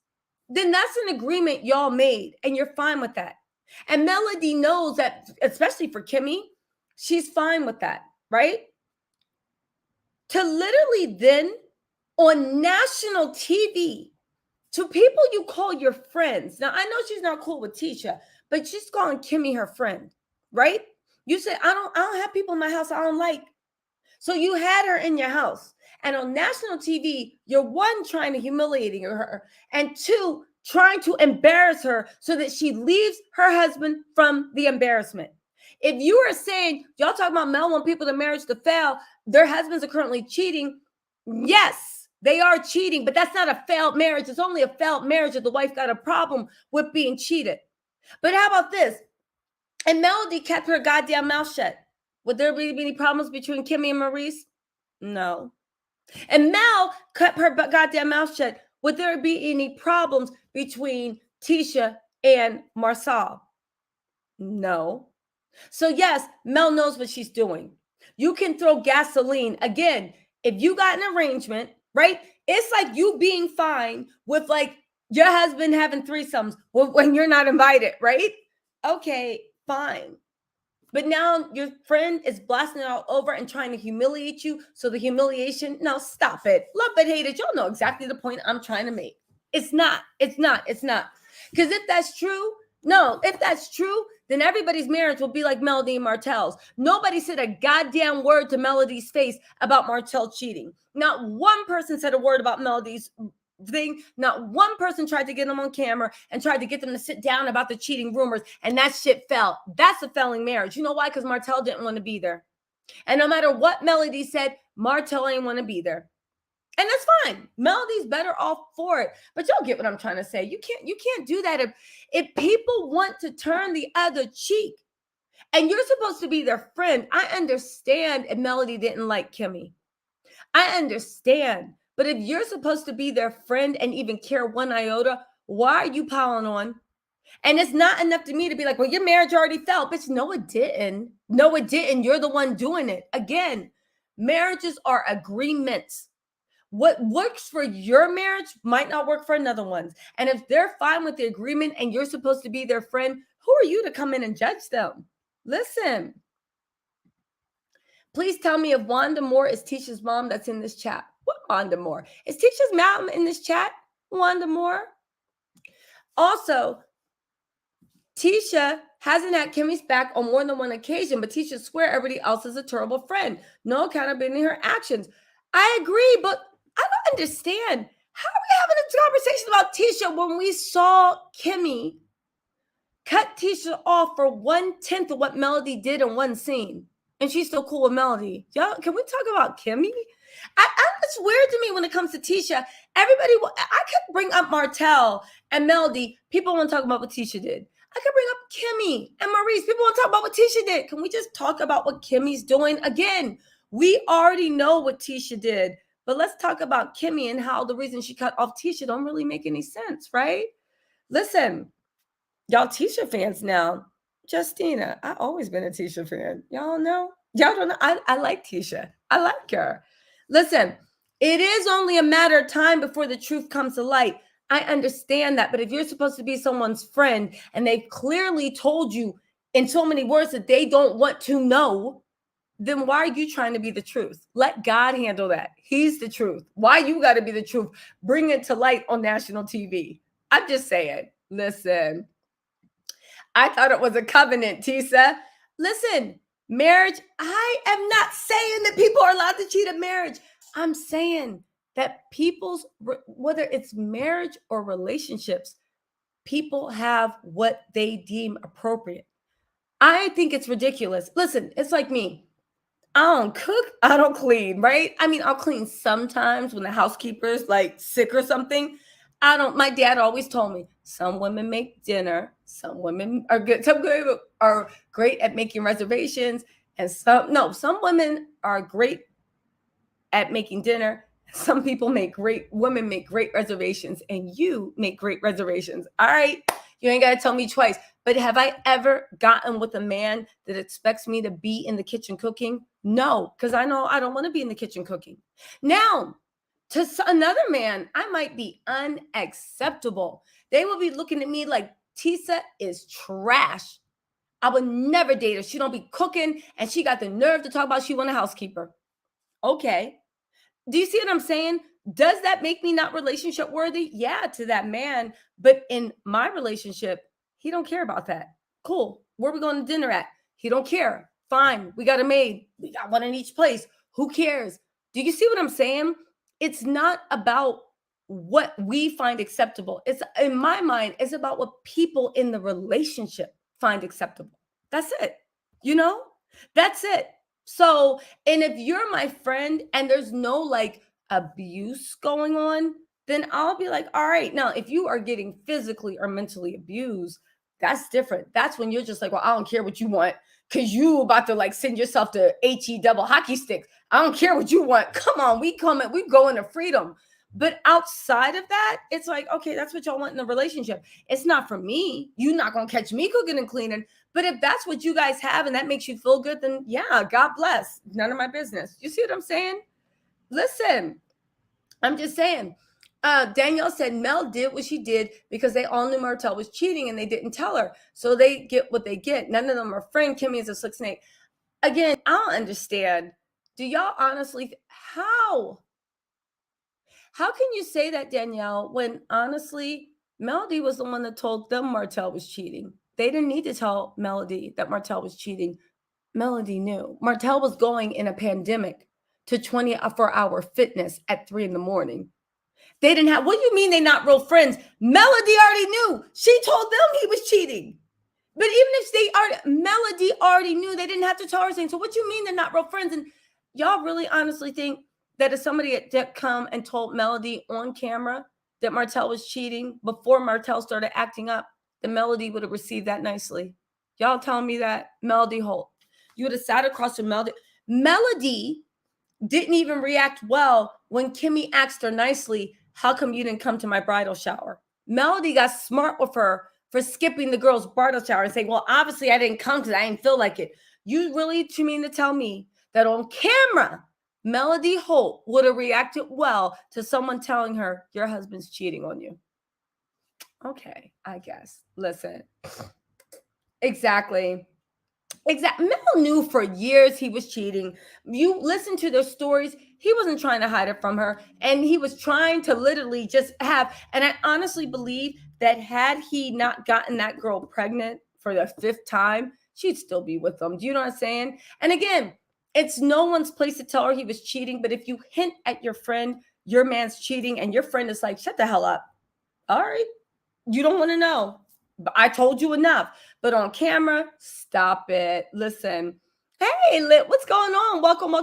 then that's an agreement y'all made and you're fine with that. And Melody knows that, especially for Kimmie, she's fine with that, right? To literally then on national TV, to people you call your friends. Now, I know she's not cool with Tisha, but she's calling Kimmie her friend, right? You said, I don't have people in my house I don't like. So you had her in your house. And on national TV, you're one, trying to humiliate her, and two, trying to embarrass her so that she leaves her husband from the embarrassment. If you are saying, y'all talking about Mel want people to marriage to fail, their husbands are currently cheating. Yes, they are cheating, but that's not a failed marriage. It's only a failed marriage if the wife got a problem with being cheated. But how about this? And Melody kept her goddamn mouth shut. Would there be any problems between Kimmie and Maurice? No. And Mel kept her goddamn mouth shut. Would there be any problems between Tisha and Marcel? No. So yes, Mel knows what she's doing. You can throw gasoline. Again, if you got an arrangement, right? It's like you being fine with like your husband having threesomes when you're not invited, right? Okay, fine. But now your friend is blasting it all over and trying to humiliate you. So the humiliation, no, stop it. Love it, hate it. Y'all know exactly the point I'm trying to make. It's not. Because if that's true, then everybody's marriage will be like Melody and Martell's. Nobody said a goddamn word to Melody's face about Martell cheating. Not one person said a word about Melody's thing. Not one person tried to get them on camera and tried to get them to sit down about the cheating rumors, and that shit fell. That's a failing marriage. You know why? Because Martell didn't want to be there. And no matter what Melody said, Martell ain't want to be there. And that's fine. Melody's better off for it. But y'all get what I'm trying to say. You can't do that if people want to turn the other cheek and you're supposed to be their friend. I understand if Melody didn't like Kimmie. I understand. But if you're supposed to be their friend and even care one iota, why are you piling on? And it's not enough to me to be like, well, your marriage already fell. Bitch, no, it didn't. No, it didn't. You're the one doing it. Again, marriages are agreements. What works for your marriage might not work for another one's. And if they're fine with the agreement and you're supposed to be their friend, who are you to come in and judge them? Listen. Please tell me if Wanda Moore is Tisha's mom that's in this chat. What Wanda Moore? Is Tisha's mom in this chat? Wanda Moore? Also, Tisha hasn't had Kimmie's back on more than one occasion, but Tisha swear everybody else is a terrible friend. No accountability in her actions. I agree, but I don't understand. How are we having a conversation about Tisha when we saw Kimmie cut Tisha off for 1/10 of what Melody did in one scene? And she's still cool with Melody. Y'all, can we talk about Kimmie? It's weird to me when it comes to Tisha. Everybody, I could bring up Martell and Melody. People want to talk about what Tisha did. I could bring up Kimmie and Maurice. People want to talk about what Tisha did. Can we just talk about what Kimmie's doing? Again, we already know what Tisha did. But let's talk about Kimmie and how the reason she cut off Tisha don't really make any sense, right? Listen, y'all Tisha fans now. Justina, I've always been a Tisha fan. Y'all know? Y'all don't know? I like Tisha. I like her. Listen, it is only a matter of time before the truth comes to light. I understand that. But if you're supposed to be someone's friend and they've clearly told you in so many words that they don't want to know, then why are you trying to be the truth? Let God handle that. He's the truth. Why you got to be the truth? Bring it to light on national TV. I'm just saying. Listen, I thought it was a covenant, Tisa. Listen, marriage, I am not saying that people are allowed to cheat at marriage. I'm saying that people's, whether it's marriage or relationships, people have what they deem appropriate. I think it's ridiculous. Listen, it's like me. I don't cook, I don't clean, right? I mean, I'll clean sometimes when the housekeeper's like sick or something. My dad always told me, some women make dinner, some women are good, some women are great at making reservations, and some women are great at making dinner. Some women make great reservations, and you make great reservations. All right. You ain't got to tell me twice. But have I ever gotten with a man that expects me to be in the kitchen cooking? No, because I know I don't want to be in the kitchen cooking. Now, to another man, I might be unacceptable. They will be looking at me like Tisa is trash. I would never date her. She don't be cooking, and she got the nerve to talk about she want a housekeeper. Okay. Do you see what I'm saying? Does that make me not relationship worthy? Yeah, to that man. But in my relationship, he don't care about that. Cool. Where are we going to dinner at? He don't care. Fine. We got a maid. We got one in each place. Who cares? Do you see what I'm saying? It's not about what we find acceptable. It's, in my mind, it's about what people in the relationship find acceptable. That's it. You know? That's it. So, and if you're my friend and there's no like abuse going on, then I'll be like, all right. Now, if you are getting physically or mentally abused, that's different. That's when you're just like, well, I don't care what you want because you about to like send yourself to HE double hockey sticks. I don't care what you want. Come on, we go into freedom. But outside of that, it's like, okay, that's what y'all want in a relationship. It's not for me. You're not going to catch me cooking and cleaning. But if that's what you guys have and that makes you feel good, then yeah, God bless. None of my business. You see what I'm saying? Listen, I'm just saying. Danielle said Mel did what she did because they all knew Martell was cheating and they didn't tell her. So they get what they get. None of them are friend. Kimmie is a slick snake. Again, I don't understand. Do y'all honestly, how can you say that, Danielle, when honestly, Melody was the one that told them Martell was cheating? They didn't need to tell Melody that Martell was cheating. Melody knew. Martell was going in a pandemic to 24-hour fitness at 3 a.m. They didn't have, what do you mean they're not real friends? Melody already knew. She told them he was cheating. But even if Melody already knew, they didn't have to tell her anything. So what do you mean they're not real friends? And y'all really honestly think that if somebody had come and told Melody on camera that Martell was cheating before Martell started acting up, then Melody would have received that nicely? Y'all telling me that? Melody Holt. You would have sat across from Melody. Melody didn't even react well when Kimmie asked her nicely, how come you didn't come to my bridal shower? Melody got smart with her for skipping the girl's bridal shower and saying, well, obviously I didn't come because I didn't feel like it. You really mean to tell me that on camera, Melody Holt would have reacted well to someone telling her your husband's cheating on you? Okay, I guess. Listen. Exactly. Mel knew for years he was cheating. You listen to their stories. He wasn't trying to hide it from her. And he was trying to literally just and I honestly believe that had he not gotten that girl pregnant for the 5th time, she'd still be with him. Do you know what I'm saying? And again, it's no one's place to tell her he was cheating. But if you hint at your friend, your man's cheating, and your friend is like, shut the hell up. All right. You don't want to know. I told you enough. But on camera, stop it. Listen. Hey, what's going on? Welcome.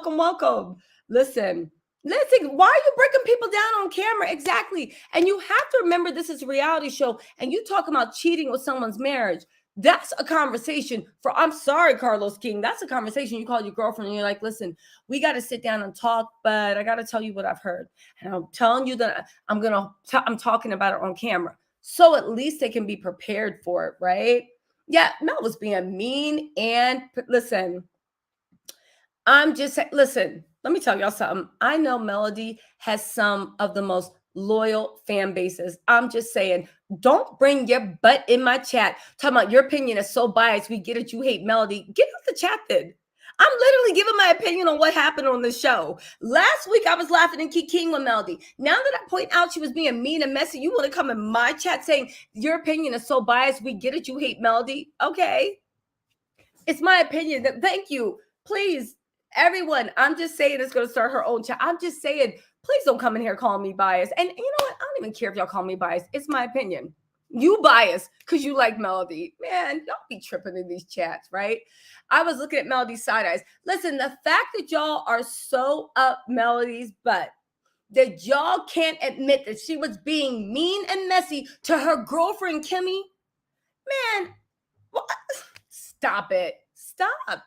Listen, why are you breaking people down on camera? Exactly. And you have to remember this is a reality show, and you talk about cheating with someone's marriage. That's a conversation I'm sorry, Carlos King. That's a conversation you call your girlfriend and you're like, listen, we got to sit down and talk, but I got to tell you what I've heard. And I'm telling you that I'm talking about it on camera. So at least they can be prepared for it, right? Yeah, Mel was being mean. And listen, listen, let me tell y'all something. I know Melody has some of the most loyal fan bases. I'm just saying, don't bring your butt in my chat talking about your opinion is so biased. We get it. You hate Melody. Get off the chat then. I'm literally giving my opinion on what happened on the show. Last week, I was laughing and kicking with Melody. Now that I point out she was being mean and messy, you want to come in my chat saying your opinion is so biased. We get it. You hate Melody. Okay. It's my opinion. Thank you. Please, everyone, I'm just saying it's going to start her own chat. I'm just saying, please don't come in here calling me biased. And you know what? I don't even care if y'all call me biased. It's my opinion. You biased because you like Melody. Man, don't be tripping in these chats, right? I was looking at Melody's side eyes. Listen, the fact that y'all are so up Melody's butt, that y'all can't admit that she was being mean and messy to her girlfriend, Kimmie, man, what? Stop it. Stop.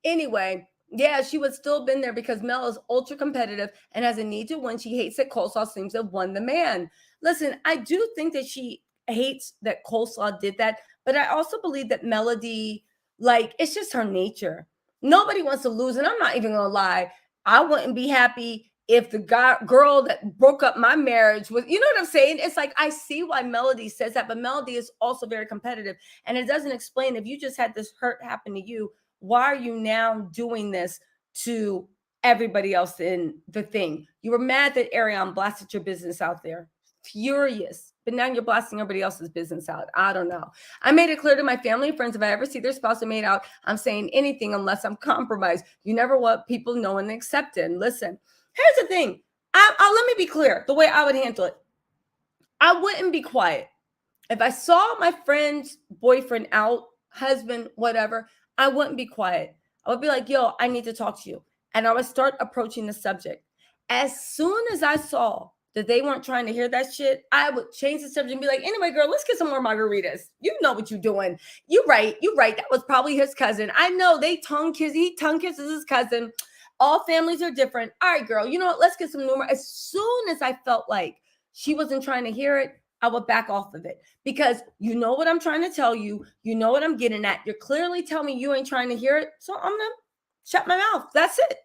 Anyway, yeah, she would still been there because Mel is ultra competitive and has a need to win. She hates that Coleslaw seems to have won the man. Listen, I do think that she hates that Coleslaw did that, but I also believe that Melody, it's just her nature. Nobody wants to lose, and I'm not even gonna lie. I wouldn't be happy if the girl that broke up my marriage was, you know what I'm saying? It's like, I see why Melody says that, but Melody is also very competitive, and it doesn't explain if you just had this hurt happen to you, why are you now doing this to everybody else in the thing? You were mad that Ariane blasted your business out there. Furious. But now you're blasting everybody else's business out. I don't know. I made it clear to my family and friends, if I ever see their spouse made out, I'm saying anything unless I'm compromised. You never want people knowing and accepting. Listen, here's the thing. I'll let me be clear the way I would handle it. I wouldn't be quiet. If I saw my friend's boyfriend out, husband, whatever, I wouldn't be quiet. I would be like, yo, I need to talk to you. And I would start approaching the subject. As soon as I saw that they weren't trying to hear that shit, I would change the subject and be like, anyway, girl, let's get some more margaritas. You know what you're doing. You're right. That was probably his cousin. I know he tongue kisses his cousin. All families are different. All right, girl, you know what? Let's get some number. As soon as I felt like she wasn't trying to hear it, I would back off of it, because you know what I'm trying to tell you. You know what I'm getting at. You're clearly telling me you ain't trying to hear it. So I'm going to shut my mouth. That's it.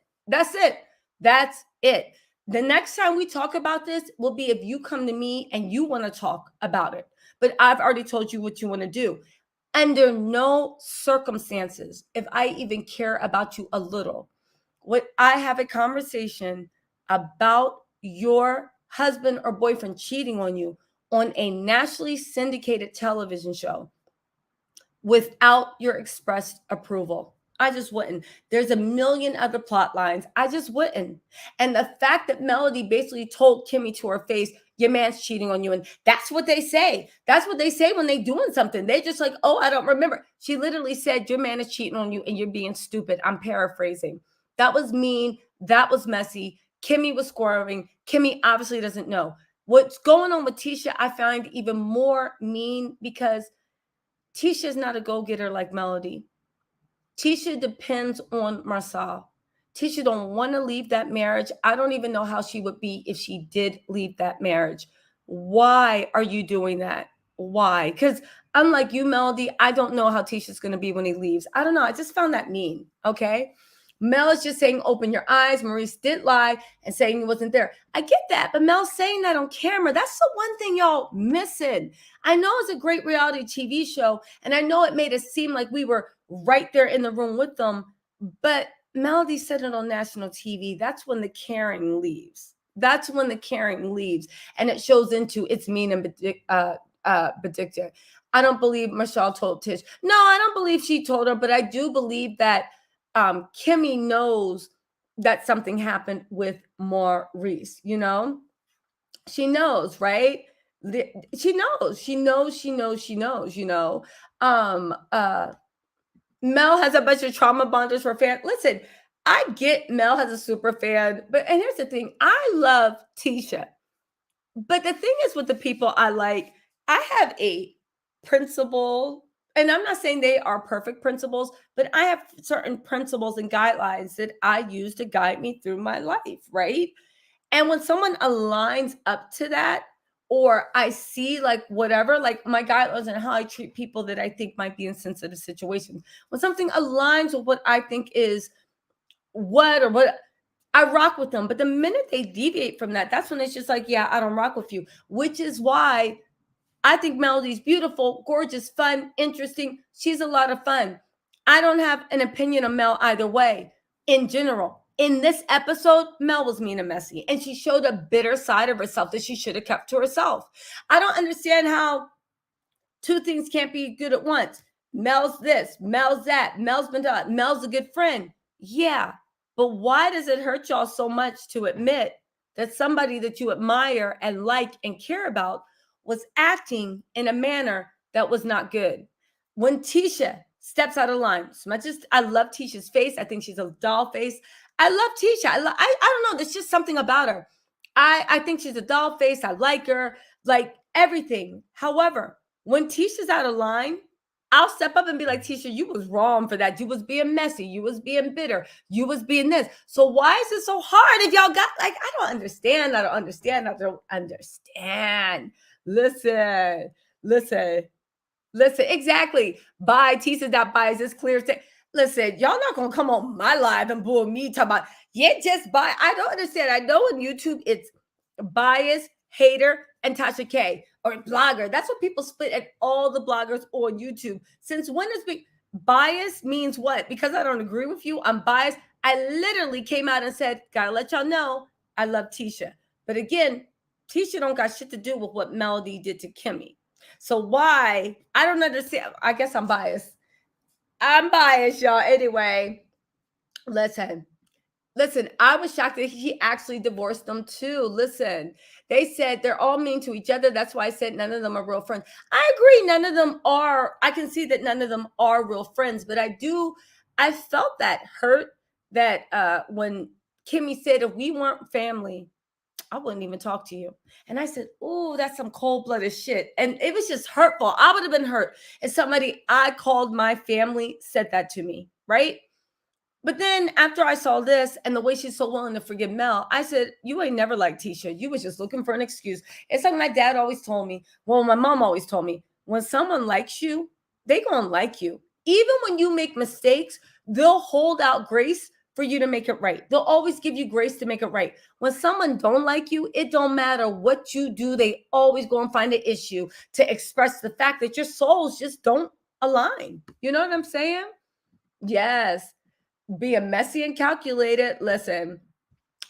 The next time we talk about this will be if you come to me and you want to talk about it. But I've already told you what you want to do. Under no circumstances, if I even care about you a little, would I have a conversation about your husband or boyfriend cheating on you on a nationally syndicated television show without your expressed approval. I just wouldn't. There's a million other plot lines. I just wouldn't. And the fact that Melody basically told Kimmie to her face, your man's cheating on you. And that's what they say. That's what they say when they doing something. They're just like, oh, I don't remember. She literally said, your man is cheating on you and you're being stupid. I'm paraphrasing. That was mean. That was messy. Kimmie was squirming. Kimmie obviously doesn't know. What's going on with Tisha, I find even more mean because Tisha is not a go-getter like Melody. Tisha depends on Martell. Tisha don't want to leave that marriage. I don't even know how she would be if she did leave that marriage. Why are you doing that? Why? Because unlike you, Melody, I don't know how Tisha's going to be when he leaves. I don't know. I just found that mean. Okay. Mel is just saying, open your eyes. Maurice did lie and saying he wasn't there. I get that, but Mel's saying that on camera. That's the one thing y'all missing. I know it's a great reality TV show, and I know it made it seem like we were right there in the room with them, but Melody said it on national TV. That's when the caring leaves. That's when the caring leaves, and it shows into it's mean and vindictive. I don't believe Martell told Tish. No, I don't believe she told her, but I do believe that Kimmie knows that something happened with Maurice. You know, she knows, right? She knows. You know. Mel has a bunch of trauma bonders for fans. Listen, I get Mel has a super fan, and here's the thing: I love Tisha, but the thing is with the people I like, I have a principle, and I'm not saying they are perfect principles, but I have certain principles and guidelines that I use to guide me through my life, right? And when someone aligns up to that, or I see like whatever, like my guidelines and how I treat people that I think might be in sensitive situations, when something aligns with what I think is what I rock with them. But the minute they deviate from that, that's when it's just like, yeah, I don't rock with you, which is why I think Melody's beautiful, gorgeous, fun, interesting. She's a lot of fun. I don't have an opinion on Mel either way in general. In this episode, Mel was mean and messy, and she showed a bitter side of herself that she should have kept to herself. I don't understand how two things can't be good at once. Mel's this, Mel's that, Mel's been done, Mel's a good friend. Yeah, but why does it hurt y'all so much to admit that somebody that you admire and like and care about was acting in a manner that was not good? When Tisha steps out of line, as much as I love Tisha's face, I think she's a doll face. I love Tisha. I don't know. There's just something about her. I think she's a doll face. I like her, like everything. However, when Tisha's out of line, I'll step up and be like, Tisha, you was wrong for that. You was being messy. You was being bitter. You was being this. So why is it so hard if y'all got like, I don't understand. Listen. Exactly. Bye. Tisa.buys this clear. Listen, y'all not going to come on my live and bull me talking about, yeah, just buy. I don't understand. I know in YouTube it's bias, hater, and Tasha K, or blogger. That's what people split at all the bloggers on YouTube. Since when is bias means what? Because I don't agree with you, I'm biased. I literally came out and said, gotta let y'all know, I love Tisha. But again, Tisha don't got shit to do with what Melody did to Kimmie. So why? I don't understand. I guess I'm biased. Y'all. Anyway, listen, I was shocked that he actually divorced them too. Listen, they said they're all mean to each other. That's why I said none of them are real friends. I agree. None of them are. I can see that none of them are real friends, but I felt that hurt that when Kimmie said, if we weren't family, I wouldn't even talk to you. And I said, oh, that's some cold-blooded shit. And it was just hurtful. I would have been hurt if somebody I called my family said that to me, right? But then after I saw this and the way she's so willing to forgive Mel, I said, you ain't never liked Tisha. You was just looking for an excuse. It's like my dad always told me, well, my mom always told me, when someone likes you, they gonna like you. Even when you make mistakes, they'll hold out grace for you to make it right. They'll always give you grace to make it right. When someone don't like you, it don't matter what you do. They always go and find an issue to express the fact that your souls just don't align. You know what I'm saying? Yes. Being messy and calculated. Listen,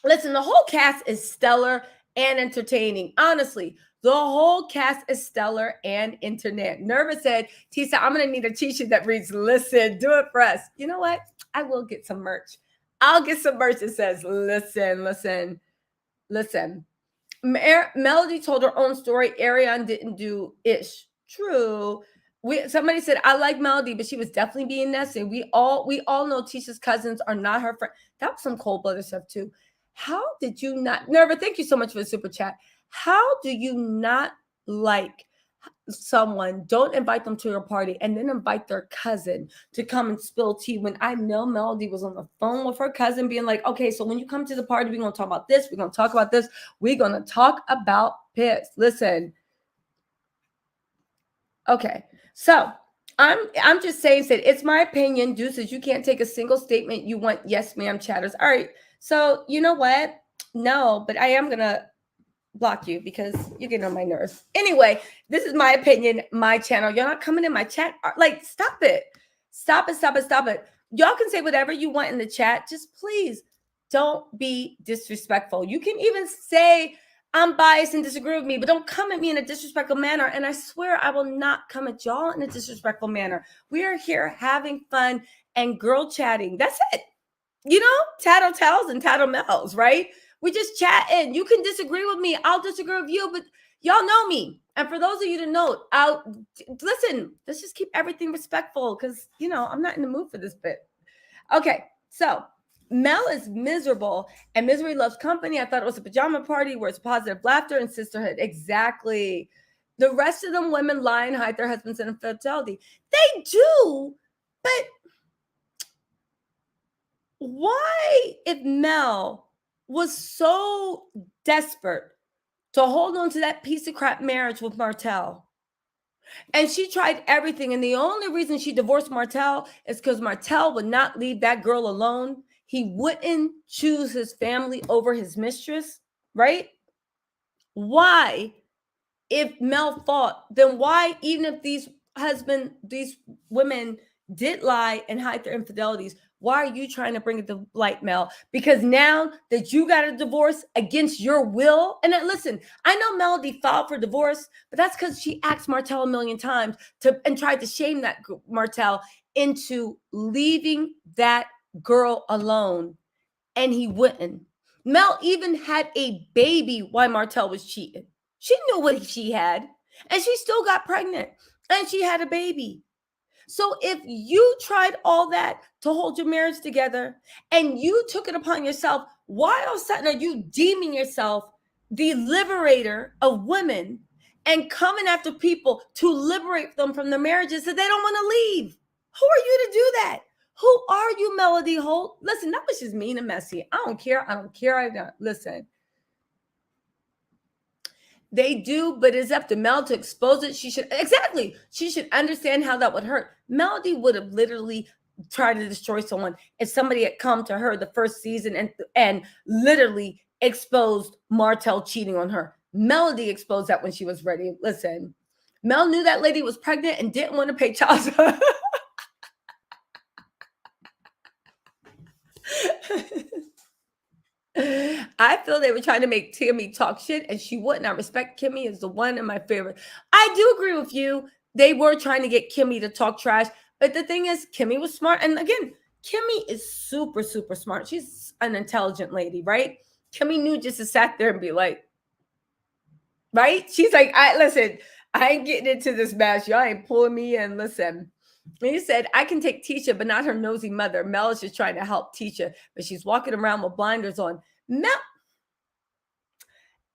the whole cast is stellar and entertaining. Honestly, the whole cast is stellar and internet. Nerva said, Tisa, I'm going to need a t-shirt that reads, listen, do it for us. You know what? I will get some merch. I'll get some merch that says, listen, listen, listen. Melody told her own story. Ariane didn't do ish. True. Somebody said I like Melody, but she was definitely being nasty. We all know Tisha's cousins are not her friend. That was some cold-blooded stuff too. How did you not, Nerva? Thank you so much for the super chat. How do you not like someone, don't invite them to your party, and then invite their cousin to come and spill tea? When I know Melody was on the phone with her cousin being like, okay, so when you come to the party, we're going to talk about this, we're going to talk about this, we're going to talk about piss. Listen. Okay, so I'm just saying that it's my opinion, Deuces. You can't take a single statement you want yes ma'am chatters. All right, so you know what? No, but I am gonna block you because you're getting on my nerves. Anyway, this is my opinion, my channel. You're not coming in my chat. Like, stop it. Stop it, stop it, stop it. Y'all can say whatever you want in the chat. Just please don't be disrespectful. You can even say I'm biased and disagree with me, but don't come at me in a disrespectful manner. And I swear I will not come at y'all in a disrespectful manner. We are here having fun and girl chatting. That's it. You know, TisaTells and TisaTells, right? We just chatting. You can disagree with me. I'll disagree with you, but y'all know me. And for those of you to know, listen, let's just keep everything respectful because, you know, I'm not in the mood for this bit. Okay, so Mel is miserable and misery loves company. I thought it was a pajama party where it's positive laughter and sisterhood. Exactly. The rest of them women lie and hide their husbands in infidelity. They do, but why, if Mel was so desperate to hold on to that piece of crap marriage with Martell, and she tried everything, and the only reason she divorced Martell is because Martell would not leave that girl alone. He wouldn't choose his family over his mistress, right? Why, if Mel fought, then why, even if these women did lie and hide their infidelities, why are you trying to bring it to light, Mel? Because now that you got a divorce against your will, and then listen, I know Melody filed for divorce, but that's because she asked Martell a million times and tried to shame that Martell into leaving that girl alone, and he wouldn't. Mel even had a baby while Martell was cheating. She knew what she had, and she still got pregnant, and she had a baby. So if you tried all that to hold your marriage together and you took it upon yourself, why all of a sudden are you deeming yourself the liberator of women and coming after people to liberate them from their marriages that they don't want to leave? Who are you to do that? Who are you, Melody Holt? Listen, that was just mean and messy. I don't care. I don't care. I don't. Listen. They do, but it's up to Mel to expose it. She should understand how that would hurt. Melody would have literally tried to destroy someone if somebody had come to her the first season and literally exposed Martell cheating on her. Melody exposed that when she was ready. Listen, Mel knew that lady was pregnant and didn't want to pay child support. I feel they were trying to make Kimmie talk shit, and she wouldn't. I respect Kimmie as the one of my favorite. I do agree with you. They were trying to get Kimmie to talk trash, but the thing is, Kimmie was smart. And again, Kimmie is super, super smart. She's an intelligent lady, right? Kimmie knew just to sat there and be like, right? She's like, listen, I ain't getting into this mess. Y'all ain't pulling me in. Listen. And he said, I can take Tisha, but not her nosy mother. Mel is just trying to help Tisha, but she's walking around with blinders on. Mel,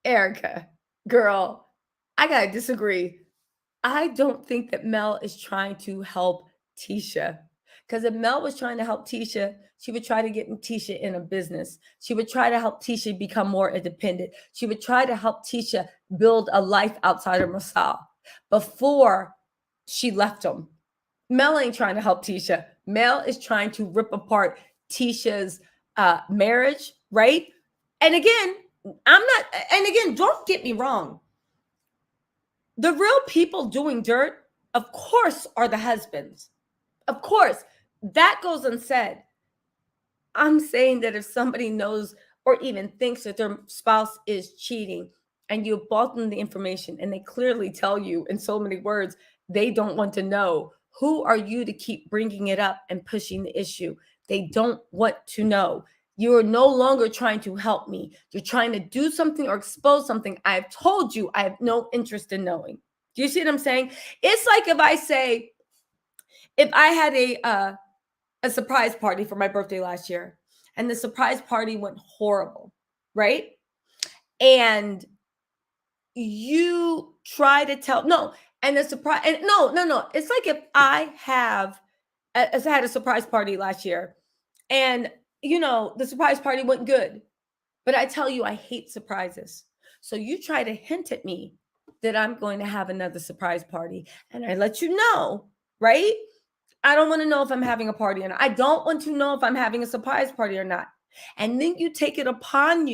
Erica, girl, I got to disagree. I don't think that Mel is trying to help Tisha. Because if Mel was trying to help Tisha, she would try to get Tisha in a business. She would try to help Tisha become more independent. She would try to help Tisha build a life outside of Marcel before she left him. Mel ain't trying to help Tisha. Mel is trying to rip apart Tisha's marriage, right? And again, don't get me wrong. The real people doing dirt, of course, are the husbands. Of course, that goes unsaid. I'm saying that if somebody knows or even thinks that their spouse is cheating, and you bought them the information and they clearly tell you in so many words they don't want to know, who are you to keep bringing it up and pushing the issue? They don't want to know. You are no longer trying to help me. You're trying to do something or expose something I've told you I have no interest in knowing. Do you see what I'm saying? It's like if I had a surprise party for my birthday last year, and the surprise party went horrible, right? And you try to tell and the surprise, and no. It's like if I had a surprise party last year, and the surprise party went good, but I tell you I hate surprises. So you try to hint at me that I'm going to have another surprise party, and I let you know, right? I don't want to know if I'm having a party or not. I don't want to know if I'm having a surprise party or not. And then you take it upon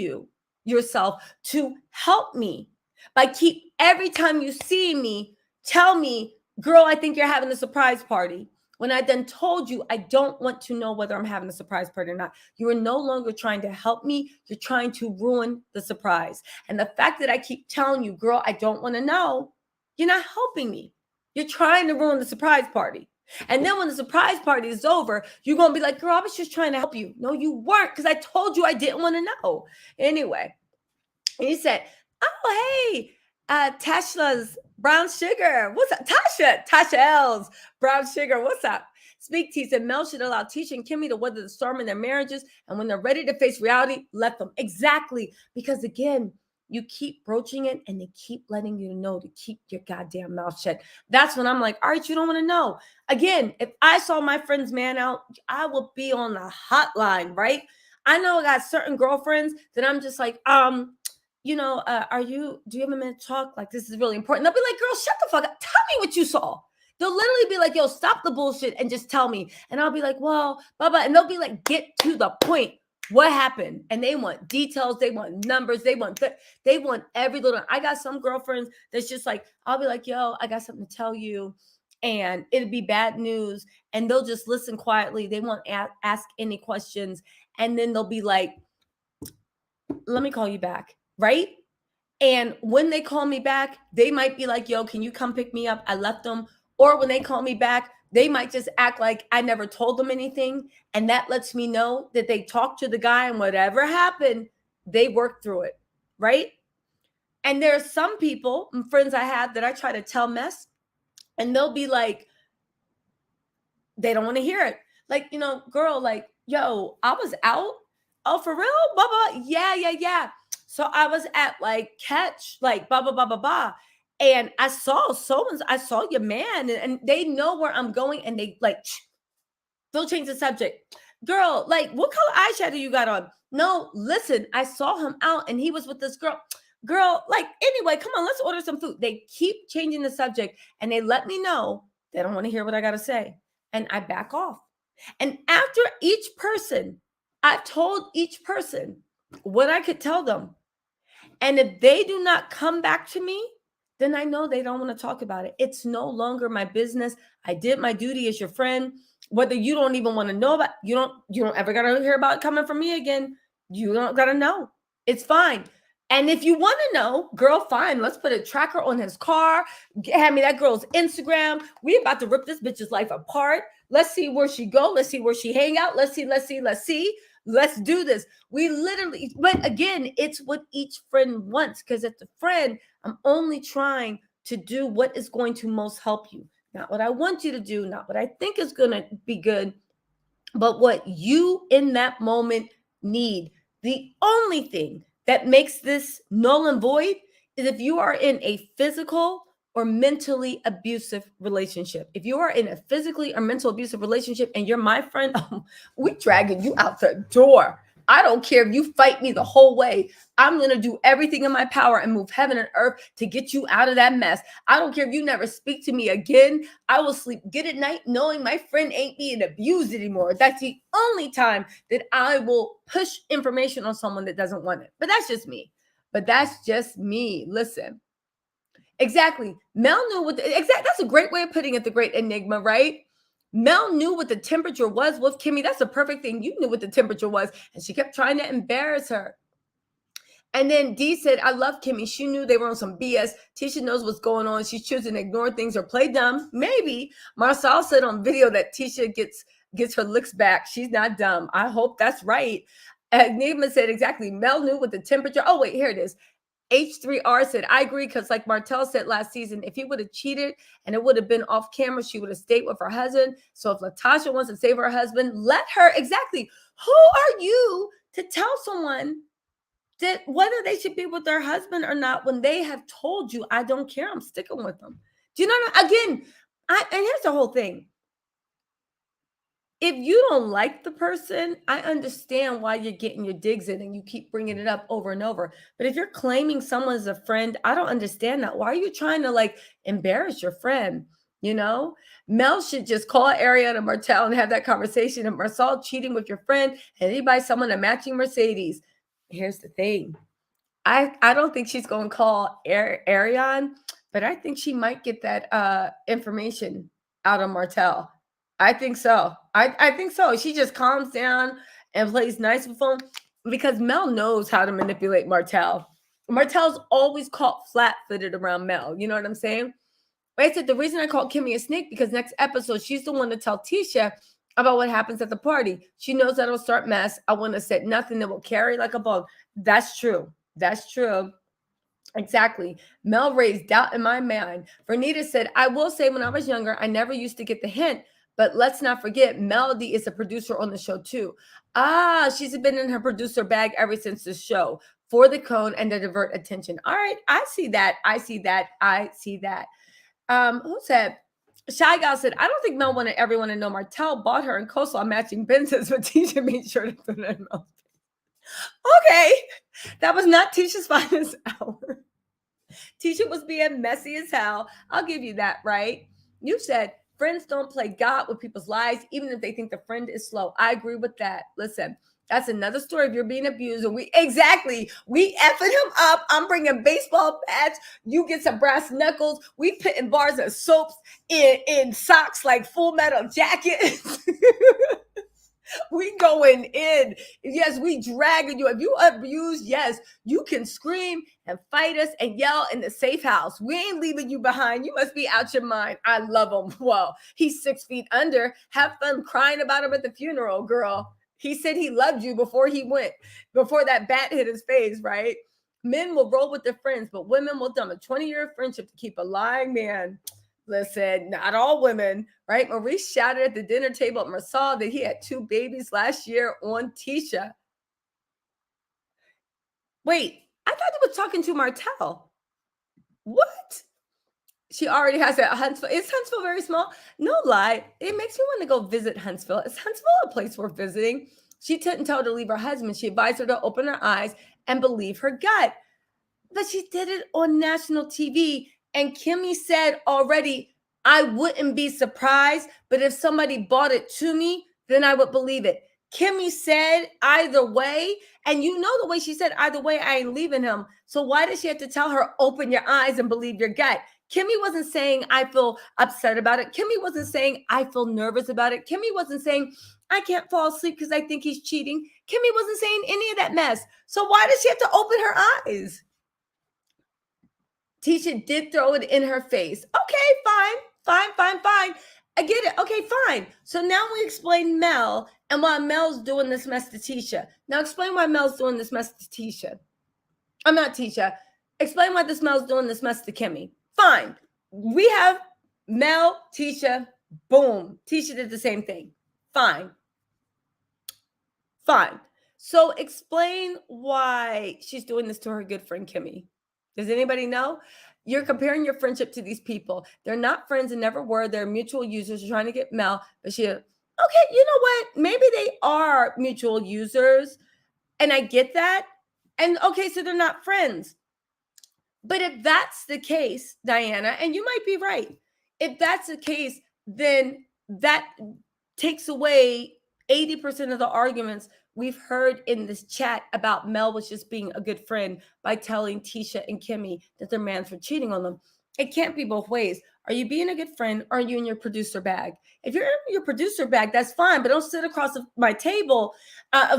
yourself to help me by every time you see me, tell me, girl, I think you're having a surprise party. When I then told you, I don't want to know whether I'm having a surprise party or not. You are no longer trying to help me. You're trying to ruin the surprise. And the fact that I keep telling you, girl, I don't want to know, you're not helping me. You're trying to ruin the surprise party. And then when the surprise party is over, you're going to be like, girl, I was just trying to help you. No, you weren't, because I told you I didn't want to know. Anyway, he said, oh, hey, Tasha's brown sugar. What's up? TisaTells brown sugar. What's up? Speak Tisha. Mel should allow Tisha and Kimmie to weather the storm in their marriages. And when they're ready to face reality, let them. Exactly. Because again, you keep broaching it and they keep letting you know to keep your goddamn mouth shut. That's when I'm like, all right, you don't want to know. Again, if I saw my friend's man out, I will be on the hotline, right? I know I got certain girlfriends that I'm just like, do you have a minute to talk? Like, this is really important. They'll be like, girl, shut the fuck up. Tell me what you saw. They'll literally be like, yo, stop the bullshit and just tell me. And I'll be like, well, blah. And they'll be like, get to the point. What happened? And they want details. They want numbers. They want every little. I got some girlfriends that's just like, I'll be like, yo, I got something to tell you. And it'd be bad news. And they'll just listen quietly. They won't ask any questions. And then they'll be like, let me call you back. Right? And when they call me back, they might be like, yo, can you come pick me up? I left them. Or when they call me back, they might just act like I never told them anything. And that lets me know that they talked to the guy, and whatever happened, they worked through it. Right? And there are some people, friends I have, that I try to tell mess, and they'll be like, they don't want to hear it. Like, girl, like, yo, I was out. Oh, for real? Blah, blah. Yeah. So I was at like Catch, like blah, blah, blah, blah, blah. And I saw your man, and they know where I'm going, and they like, they'll change the subject. Girl, like, what color eyeshadow you got on? No, listen, I saw him out and he was with this girl. Girl, like, anyway, come on, let's order some food. They keep changing the subject, and they let me know they don't want to hear what I got to say. And I back off. And after each person, I've told each person what I could tell them. And if they do not come back to me, then I know they don't want to talk about it. It's no longer my business. I did my duty as your friend. Whether you don't even want to know about, you don't ever got to hear about it coming from me again. You don't got to know. It's fine. And if you want to know, girl, fine. Let's put a tracker on his car. Hand me that girl's Instagram. We about to rip this bitch's life apart. Let's see where she go. Let's see where she hang out. Let's see. Let's do this. We literally, but again, it's what each friend wants. Because as a friend, I'm only trying to do what is going to most help you. Not what I want you to do, not what I think is going to be good, but what you in that moment need. The only thing that makes this null and void is if you are in a physical or mentally abusive relationship. If you are in a physically or mental abusive relationship and you're my friend, we dragging you out the door. I don't care if you fight me the whole way. I'm going to do everything in my power and move heaven and earth to get you out of that mess. I don't care if you never speak to me again. I will sleep good at night knowing my friend ain't being abused anymore. That's the only time that I will push information on someone that doesn't want it. But that's just me. Listen. Exactly. Mel knew that's a great way of putting it, the great enigma, right? Mel knew what the temperature was with Kimmie. That's a perfect thing. You knew what the temperature was. And she kept trying to embarrass her. And then D said, I love Kimmie. She knew they were on some BS. Tisha knows what's going on. She's choosing to ignore things or play dumb. Maybe. Marcel said on video that Tisha gets her licks back. She's not dumb. I hope that's right. Nigma said exactly. Mel knew what the temperature. Oh, wait, here it is. H3R said, I agree, because like Martell said last season, if he would have cheated and it would have been off camera, she would have stayed with her husband. So if Latasha wants to save her husband, let her. Exactly. Who are you to tell someone that whether they should be with their husband or not when they have told you, I don't care, I'm sticking with them? Do you know? Again, and here's the whole thing. If you don't like the person, I understand why you're getting your digs in and you keep bringing it up over and over. But if you're claiming someone as a friend, I don't understand that. Why are you trying to like embarrass your friend? You know, Mel should just call Ariana Martell and have that conversation. And Marcel cheating with your friend and anybody, someone a matching Mercedes. Here's the thing. I don't think she's going to call Ariane, but I think she might get that information out of Martell. I think so. I think so. She just calms down and plays nice with him because Mel knows how to manipulate Martell. Martell's always caught flat-footed around Mel. You know what I'm saying? I said the reason I called Kimmie a snake because next episode she's the one to tell Tisha about what happens at the party. She knows that'll start mess. I wouldn't have said nothing that will carry like a bug. That's true. That's true. Exactly. Mel raised doubt in my mind. Vernita said, I will say when I was younger, I never used to get the hint. But let's not forget, Melody is a producer on the show too. She's been in her producer bag ever since the show for the cone and to divert attention. All right, I see that. I see that. I see that. Who said? Shy Gal said, I don't think Mel wanted everyone to know Martell bought her and coleslaw matching Benzes, but Tisha made sure to put it in Mel. Okay, that was not Tisha's finest hour. Tisha was being messy as hell. I'll give you that, right? You said friends don't play God with people's lives, even if they think the friend is slow. I agree with that. Listen, that's another story if you're being abused. And we effing him up. I'm bringing baseball bats. You get some brass knuckles. We putting bars of soaps in socks like Full Metal Jacket. We going in. Yes, we dragging you. If you abuse, yes, you can scream and fight us and yell in the safe house. We ain't leaving you behind. You must be out your mind. I love him. Well, he's 6 feet under. Have fun crying about him at the funeral, girl. He said he loved you before that bat hit his face, right? Men will roll with their friends, but women will dump a 20-year friendship to keep a lying man. Listen, not all women, right? Maurice shouted at the dinner table at Marcel that he had 2 babies last year on Tisha. Wait, I thought he was talking to Martell. What? She already has a Huntsville. Is Huntsville very small? No lie. It makes me want to go visit Huntsville. Is Huntsville a place worth visiting? She didn't tell her to leave her husband. She advised her to open her eyes and believe her gut. But she did it on national TV. And Kimmie said already, I wouldn't be surprised, but if somebody bought it to me, then I would believe it. Kimmie said either way, and you know the way she said either way, I ain't leaving him. So why did she have to tell her, open your eyes and believe your gut? Kimmie wasn't saying, I feel upset about it. Kimmie wasn't saying, I feel nervous about it. Kimmie wasn't saying, I can't fall asleep because I think he's cheating. Kimmie wasn't saying any of that mess. So why does she have to open her eyes? Tisha did throw it in her face. Okay, fine. I get it. Okay, fine. So now we explain Mel and why Mel's doing this mess to Tisha. Now explain why Mel's doing this mess to Tisha. I'm not Tisha. Explain why this Mel's doing this mess to Kimmie. Fine. We have Mel, Tisha, boom. Tisha did the same thing. Fine. So explain why she's doing this to her good friend Kimmie. Does anybody know? You're comparing your friendship to these people. They're not friends and never were. They're mutual users trying to get Mel. But okay, you know what? Maybe they are mutual users. And I get that. And okay, so they're not friends. But if that's the case, Diana, and you might be right. If that's the case, then that takes away 80% of the arguments we've heard in this chat about Mel was just being a good friend by telling Tisha and Kimmie that their mans were cheating on them. It can't be both ways. Are you being a good friend or are you in your producer bag? If you're in your producer bag, that's fine, but don't sit across my table,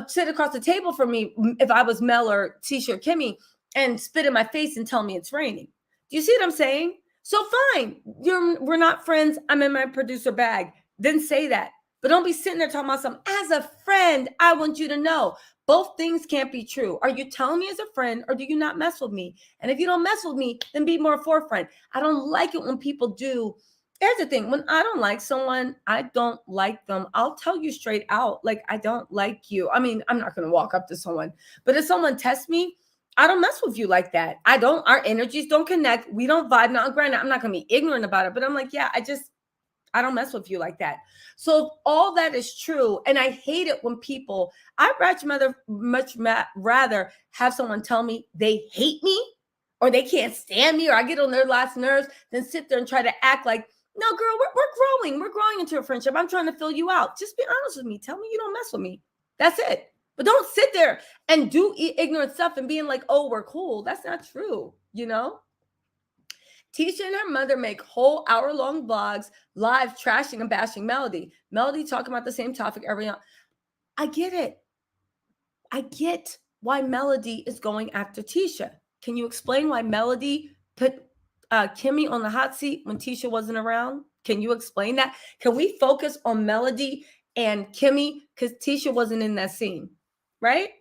sit across the table from me if I was Mel or Tisha or Kimmie and spit in my face and tell me it's raining. Do you see what I'm saying? So fine, we're not friends. I'm in my producer bag. Then say that. But don't be sitting there talking about something. As a friend, I want you to know both things can't be true. Are you telling me as a friend or do you not mess with me? And if you don't mess with me, then be more forefront. I don't like it when people do. Here's the thing. When I don't like someone, I don't like them. I'll tell you straight out, like, I don't like you. I mean, I'm not going to walk up to someone, but if someone tests me, I don't mess with you like that. Our energies don't connect. We don't vibe. Now, granted, I'm not going to be ignorant about it, but I'm like, yeah, I don't mess with you like that. So if all that is true, and I hate it when people, I'd much rather have someone tell me they hate me or they can't stand me or I get on their last nerves than sit there and try to act like, no, girl, we're growing. We're growing into a friendship. I'm trying to fill you out. Just be honest with me. Tell me you don't mess with me. That's it. But don't sit there and do ignorant stuff and being like, oh, we're cool. That's not true, you know? Tisha and her mother make whole hour-long vlogs live trashing and bashing Melody. Melody talking about the same topic every night. I get it. I get why Melody is going after Tisha. Can you explain why Melody put Kimmie on the hot seat when Tisha wasn't around? Can you explain that? Can we focus on Melody and Kimmie because Tisha wasn't in that scene, right?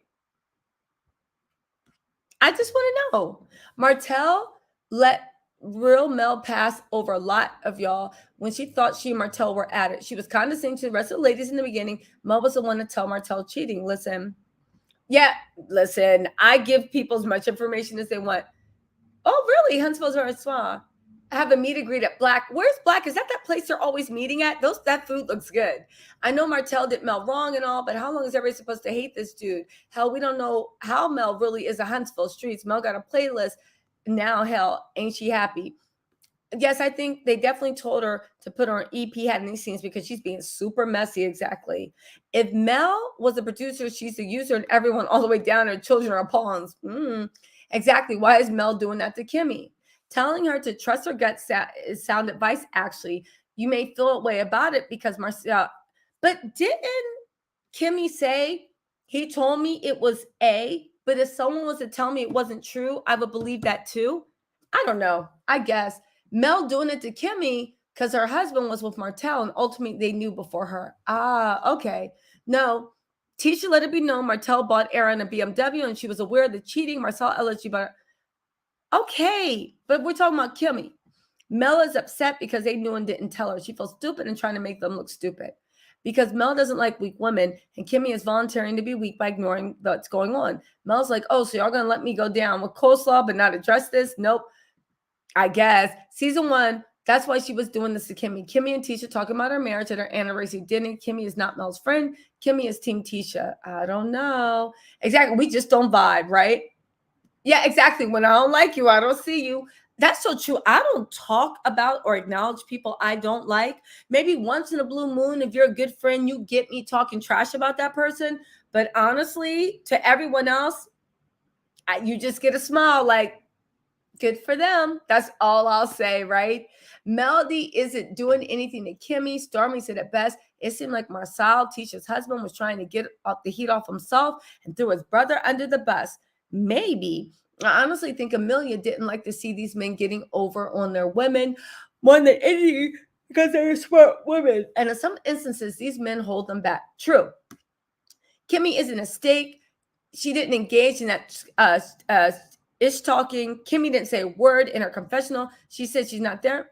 I just want to know. Martell let real Mel pass over a lot of y'all when she thought she and Martell were at it. She was condescending to the rest of the ladies in the beginning. Mel was the one to tell Martell cheating. Listen, I give people as much information as they want. Oh, really? Huntsville's very small. Have a meet and greet at Black. Where's Black? Is that place they're always meeting at? That food looks good. I know Martell did Mel wrong and all, but how long is everybody supposed to hate this dude? Hell, we don't know how Mel really is a Huntsville streets. Mel got a playlist. Now, hell, ain't she happy? Yes, I think they definitely told her to put her on EP had any scenes because she's being super messy. Exactly. If Mel was a producer, she's a user and everyone all the way down her children are pawns. Exactly. Why is Mel doing that to Kimmie? Telling her to trust her gut is sound advice. Actually, you may feel a way about it because Marcel, but didn't Kimmie say he told me it was A, but if someone was to tell me it wasn't true, I would believe that too? I don't know. I guess Mel doing it to Kimmie because her husband was with Martell and ultimately they knew before her. Okay. No, Tisha let it be known Martell bought Aaron a BMW and she was aware of the cheating. Marcel allegedly bought. Okay, but we're talking about Kimmie. Mel is upset because they knew and didn't tell her. She feels stupid and trying to make them look stupid because Mel doesn't like weak women and Kimmie is volunteering to be weak by ignoring what's going on. Mel's like, oh, so y'all going to let me go down with coleslaw but not address this? Nope. I guess. Season 1, that's why she was doing this to Kimmie. Kimmie and Tisha talking about her marriage at her anniversary dinner. Kimmie is not Mel's friend. Kimmie is Team Tisha. I don't know. Exactly. We just don't vibe, right? Yeah, exactly. When I don't like you, I don't see you. That's so true. I don't talk about or acknowledge people I don't like. Maybe once in a blue moon, if you're a good friend, you get me talking trash about that person. But honestly, to everyone else, you just get a smile like, good for them. That's all I'll say, right? Melody isn't doing anything to Kimmie. Stormy said it best. It seemed like Marcel, Tisha's husband, was trying to get the heat off himself and threw his brother under the bus. Maybe. I honestly think Amelia didn't like to see these men getting over on their women more than anything because they're smart women. And in some instances, these men hold them back. True. Kimmie isn't a stake. She didn't engage in that ish talking. Kimmie didn't say a word in her confessional. She said she's not there.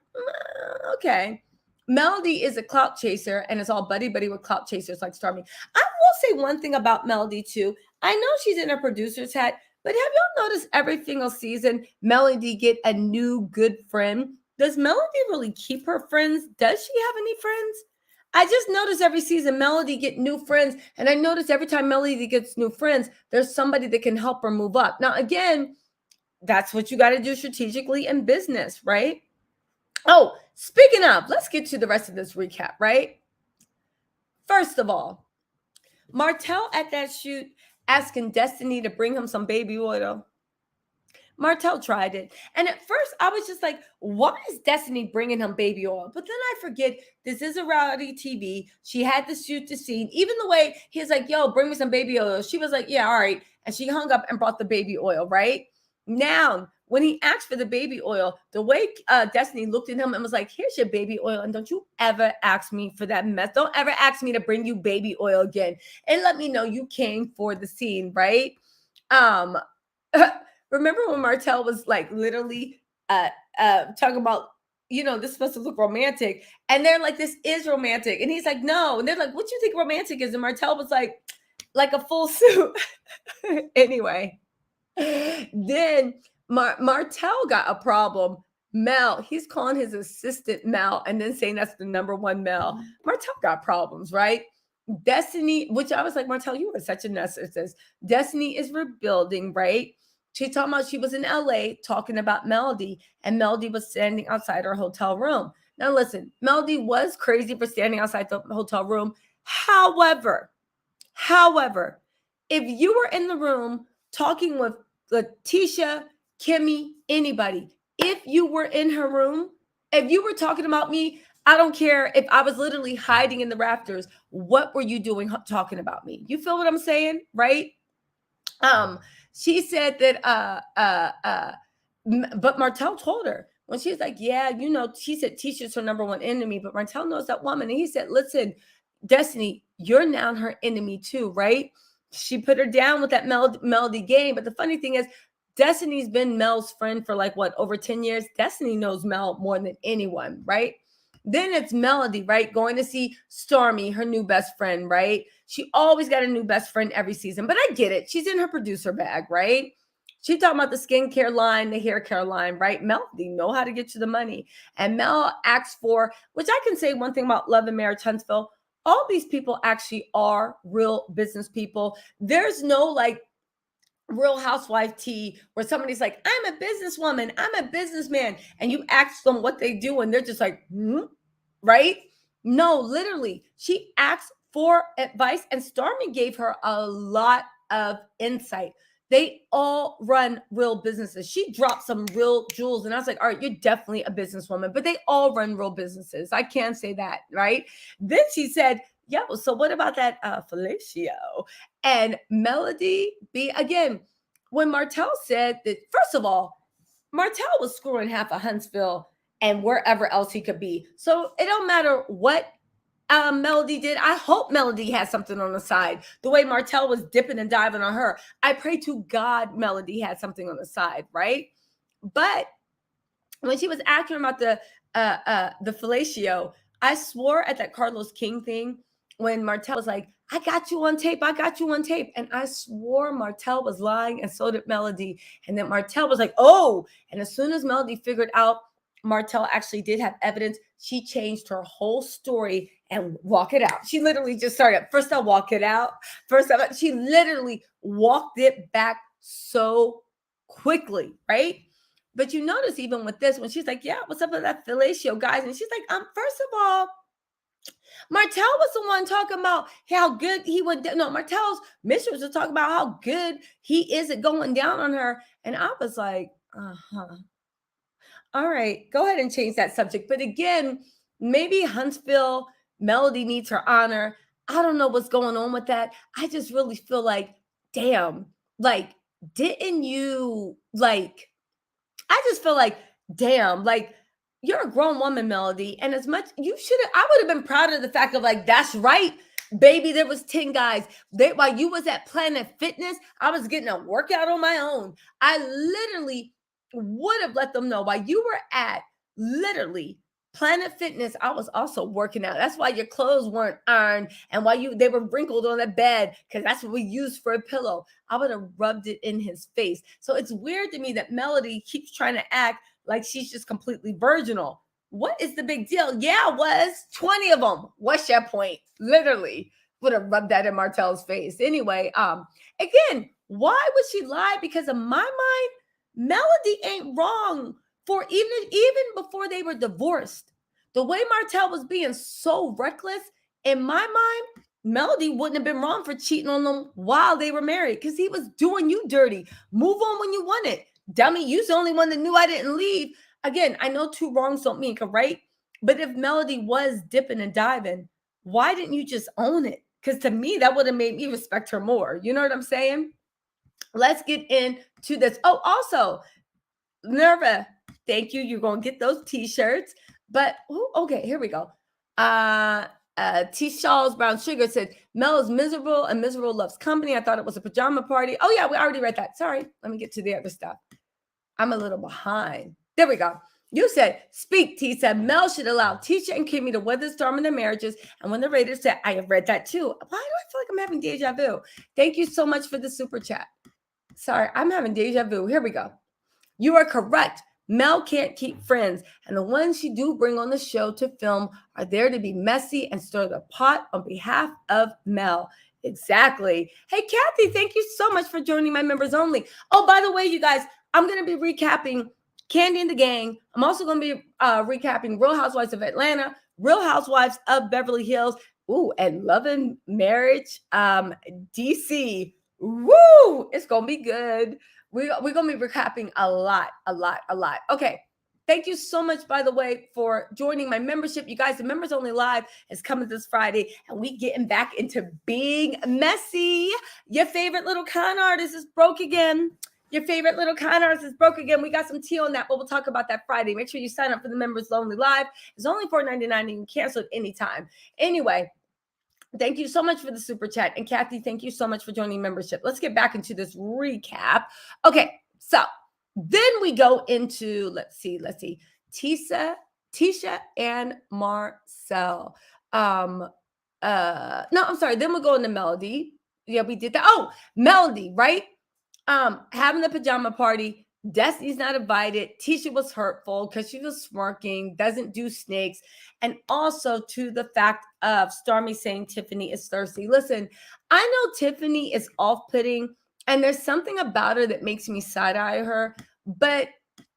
Okay. Melody is a clout chaser and it's all buddy-buddy with clout chasers like Stormy. I will say one thing about Melody too. I know she's in her producer's hat, but have y'all noticed every single season Melody get a new good friend? Does Melody really keep her friends? Does she have any friends? I just notice every season Melody get new friends, and I notice every time Melody gets new friends, there's somebody that can help her move up. Now, again, that's what you got to do strategically in business, right? Oh, speaking of, let's get to the rest of this recap, right? First of all, Martell at that shoot asking Destiny to bring him some baby oil. Martell tried it. And at first I was just like, why is Destiny bringing him baby oil? But then I forget this is a reality TV. She had to shoot the scene. Even the way he was like, yo, bring me some baby oil. She was like, yeah, all right. And she hung up and brought the baby oil, right? Now, when he asked for the baby oil, the way Destiny looked at him and was like, here's your baby oil. And don't you ever ask me for that mess. Don't ever ask me to bring you baby oil again. And let me know you came for the scene, right? Remember when Martell was like literally talking about, this is supposed to look romantic. And they're like, this is romantic. And he's like, no. And they're like, what do you think romantic is? And Martell was like a full suit. Anyway, then Martell got a problem. Mel, he's calling his assistant Mel and then saying that's the number one Mel. Martell got problems, right? Destiny, which I was like, Martell, you are such a narcissist. Destiny is rebuilding, right? She talking about she was in LA talking about Melody, and Melody was standing outside her hotel room. Now, listen, Melody was crazy for standing outside the hotel room. However, if you were in the room talking with Tisha, Kimmie, anybody, if you were in her room, if you were talking about me, I don't care if I was literally hiding in the rafters. What were you doing talking about me? You feel what I'm saying, right? She said that, but Martell told her when she was like, yeah, she said Tisha's her number one enemy, but Martell knows that woman. And he said, listen, Destiny, you're now her enemy too, right? She put her down with that Melody game. But the funny thing is, Destiny's been Mel's friend for over 10 years. Destiny knows Mel more than anyone, right? Then it's Melody, right? Going to see Stormy, her new best friend, right? She always got a new best friend every season, but I get it. She's in her producer bag, right? She talking about the skincare line, the hair care line, right? Melody know how to get you the money. And Mel asks for, which I can say one thing about Love and Marriage Huntsville, all these people actually are real business people. There's no Real Housewife tea where somebody's like, I'm a businesswoman, I'm a businessman, and you ask them what they do and they're just like, right? No, literally, she asked for advice and Stormy gave her a lot of insight. They all run real businesses. She dropped some real jewels and I was like, all right, you're definitely a businesswoman, but they all run real businesses. I can say that, right? Then she said, yo, so what about that fellatio? And Melody again, when Martell said that, first of all, Martell was screwing half of Huntsville and wherever else he could be. So it don't matter what Melody did. I hope Melody has something on the side. The way Martell was dipping and diving on her, I pray to God Melody had something on the side, right? But when she was asking about the fellatio, I swore at that Carlos King thing when Martell was like, I got you on tape. And I swore Martell was lying and so did Melody. And then Martell was like, oh. And as soon as Melody figured out Martell actually did have evidence, she changed her whole story and walk it out. She literally just started, first I'll walk it out. She literally walked it back so quickly, right? But you notice even with this, when she's like, yeah, what's up with that fellatio, guys? And she's like, first of all, Martell was the one talking about how good he would. No, Martell's mistress was talking about how good he is at going down on her. And I was like, all right, go ahead and change that subject. But again, maybe Huntsville, Melody needs her honor. I don't know what's going on with that. I just really feel like, damn, didn't you I just feel like, damn, you're a grown woman, Melody. And as much I would have been proud of the fact of that's right, baby. There was 10 guys. While you was at Planet Fitness, I was getting a workout on my own. I literally would have let them know while you were at literally Planet Fitness, I was also working out. That's why your clothes weren't ironed and why they were wrinkled on the bed, because that's what we used for a pillow. I would have rubbed it in his face. So it's weird to me that Melody keeps trying to act like she's just completely virginal. What is the big deal? Yeah, it was 20 of them. What's your point? Literally would have rubbed that in Martell's face. Anyway, again, why would she lie? Because in my mind, Melody ain't wrong for even before they were divorced. The way Martell was being so reckless, in my mind, Melody wouldn't have been wrong for cheating on them while they were married, because he was doing you dirty. Move on when you want it. Dummy, you's the only one that knew I didn't leave. Again, I know two wrongs don't make a right, but if Melody was dipping and diving, why didn't you just own it? Because to me, that would have made me respect her more. You know what I'm saying? Let's get into this. Oh, also, Nerva, thank you. You're going to get those t-shirts. But, okay, here we go. T-Shaw's Brown Sugar said, Mel is miserable and miserable loves company. I thought it was a pajama party. Oh, yeah, we already read that. Sorry. Let me get to the other stuff. I'm a little behind. There we go. You said, speak, Tisha. Mel should allow Tisha and Kimmie to weather the storm in their marriages. And when the Raiders said, I have read that too. Why do I feel like I'm having deja vu? Thank you so much for the super chat. Sorry, I'm having deja vu. Here we go. You are correct. Mel can't keep friends, and the ones she do bring on the show to film are there to be messy and stir the pot on behalf of Mel. Exactly. Hey, Kathy, thank you so much for joining my members only. Oh, by the way, you guys, I'm going to be recapping Candy and the Gang. I'm also going to be recapping Real Housewives of Atlanta, Real Housewives of Beverly Hills, and Love and Marriage, DC. Woo! It's going to be good. We're going to be recapping a lot. Okay. Thank you so much, by the way, for joining my membership. You guys, the Members Only Live is coming this Friday, and we getting back into being messy. Your favorite little con artist is broke again. We got some tea on that, but we'll talk about that Friday. Make sure you sign up for the Members Only Live. It's only $4.99 and you can cancel it anytime. Anyway, thank you so much for the super chat. And Kathy, thank you so much for joining membership. Let's get back into this recap. Okay, so then we go into, let's see, Tisha and Marcel. No, I'm sorry. Then we'll go into Melody. Yeah, we did that. Oh, Melody, right? Having the pajama party. Destiny's not invited. Tisha was hurtful because she was smirking, doesn't do snakes. And also to the fact of Stormy saying Tiffany is thirsty. Listen, I know Tiffany is off-putting, and there's something about her that makes me side-eye her, but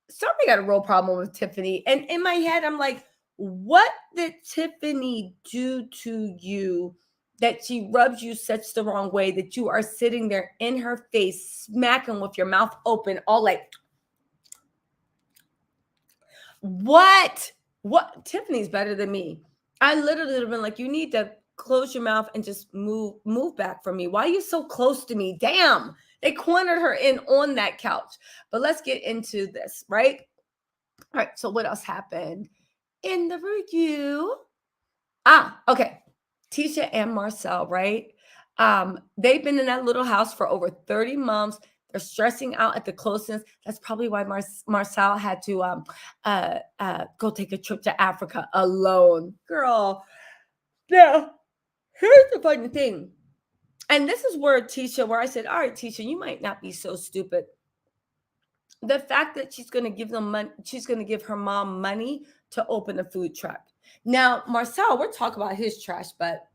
Stormy got a real problem with Tiffany. And in my head, I'm like, what did Tiffany do to you that she rubs you such the wrong way that you are sitting there in her face, smacking with your mouth open, all like, what? Tiffany's better than me. I literally would have been like, you need to close your mouth and just move back from me. Why are you so close to me? Damn. They cornered her in on that couch. But let's get into this, right? All right. So what else happened in the review? Okay. Tisha and Marcel, right? They've been in that little house for over 30 months. They're stressing out at the closeness. That's probably why Marcel had to go take a trip to Africa alone. Girl, now, here's the funny thing. And this is where I said, all right, Tisha, you might not be so stupid. The fact that she's going to give them money, she's going to give her mom money to open a food truck. Now, Marcel, we're talking about his trash, but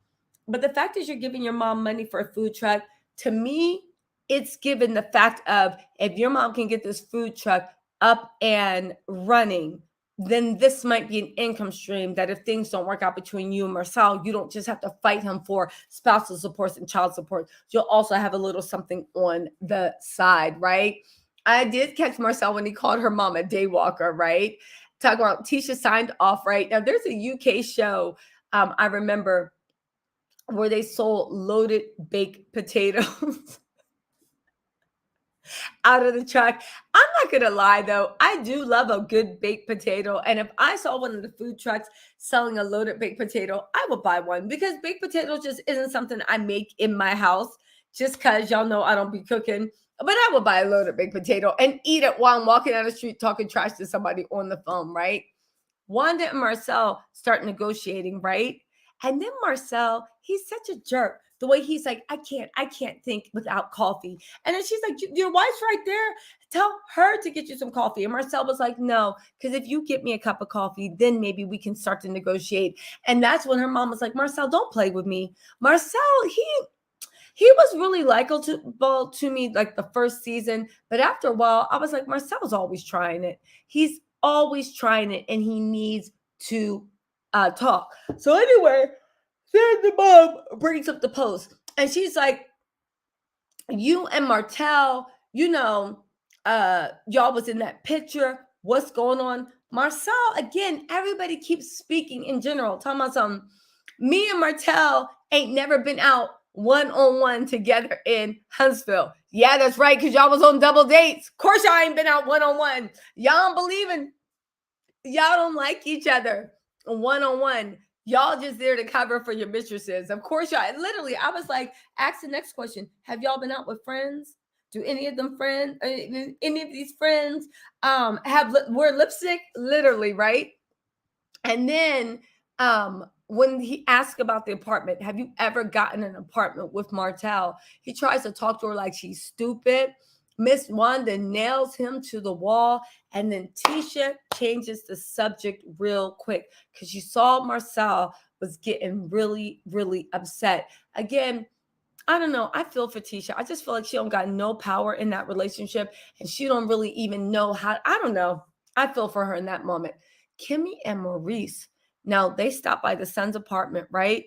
the fact is you're giving your mom money for a food truck, to me, it's given the fact of if your mom can get this food truck up and running, then this might be an income stream that if things don't work out between you and Marcel, you don't just have to fight him for spousal support and child support. You'll also have a little something on the side, right? I did catch Marcel when he called her mom a daywalker, right? Talk about Tisha signed off, right? Now, there's a UK show I remember where they sold loaded baked potatoes out of the truck. I'm not going to lie, though. I do love a good baked potato. And if I saw one of the food trucks selling a loaded baked potato, I would buy one because baked potatoes just isn't something I make in my house just because y'all know I don't be cooking. But I would buy a loaded baked potato and eat it while I'm walking down the street talking trash to somebody on the phone, right? Wanda and Marcel start negotiating, right? And then Marcel, he's such a jerk. The way he's like, I can't think without coffee. And then she's like, your wife's right there. Tell her to get you some coffee. And Marcel was like, no, because if you get me a cup of coffee, then maybe we can start to negotiate. And that's when her mom was like, Marcel, don't play with me. Marcel, he was really likable to me like the first season. But after a while, I was like, Marcel's always trying it. He's always trying it, and he needs to talk. So anyway, then the mom brings up the post, and she's like, you and Martell, y'all was in that picture. What's going on? Marcel, again, everybody keeps speaking in general, talking about something. Me and Martell ain't never been out one-on-one together in Huntsville. Yeah, that's right, because y'all was on double dates. Of course, y'all ain't been out one-on-one. Y'all don't believe in, y'all don't like each other one-on-one. Y'all just there to cover for your mistresses. Of course, y'all. Literally, I was like, ask the next question. Have y'all been out with friends? Do any of them friends, any of these friends wear lipstick? Literally, right? And then when he asked about the apartment, have you ever gotten an apartment with Martell? He tries to talk to her like she's stupid. Miss Wanda nails him to the wall, and then Tisha changes the subject real quick because she saw Marcel was getting really, really upset. Again, I don't know. I feel for Tisha. I just feel like she don't got no power in that relationship, and she don't really even know how. I don't know. I feel for her in that moment. Kimmie and Maurice. Now they stopped by the son's apartment, right?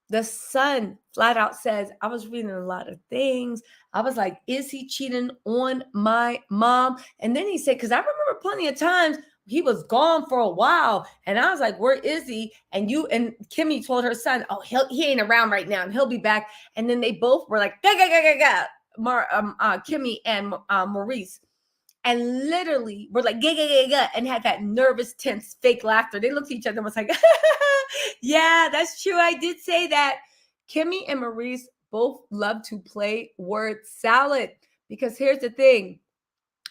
The son flat out says, I was reading a lot of things. I was like, is he cheating on my mom? And then he said, because I remember plenty of times he was gone for a while. And I was like, where is he? And Kimmie told her son, oh, he ain't around right now and he'll be back. And then they both were like, Kimmie and Maurice. And literally were like, and had that nervous, tense, fake laughter. They looked at each other and was like, yeah, that's true. I did say that. Kimmie and Maurice both love to play word salad because here's the thing.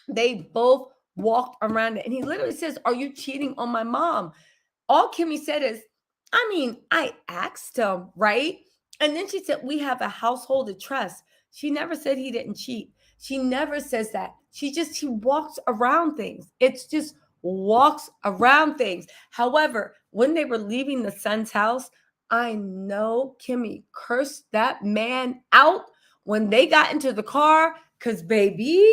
They both walked around it. And he literally says, are you cheating on my mom? All Kimmie said is, I asked him, right? And then she said, we have a household of trust. She never said he didn't cheat. She never says that. She walks around things. It's just walks around things. However, when they were leaving the son's house, I know Kimmie cursed that man out when they got into the car because, baby,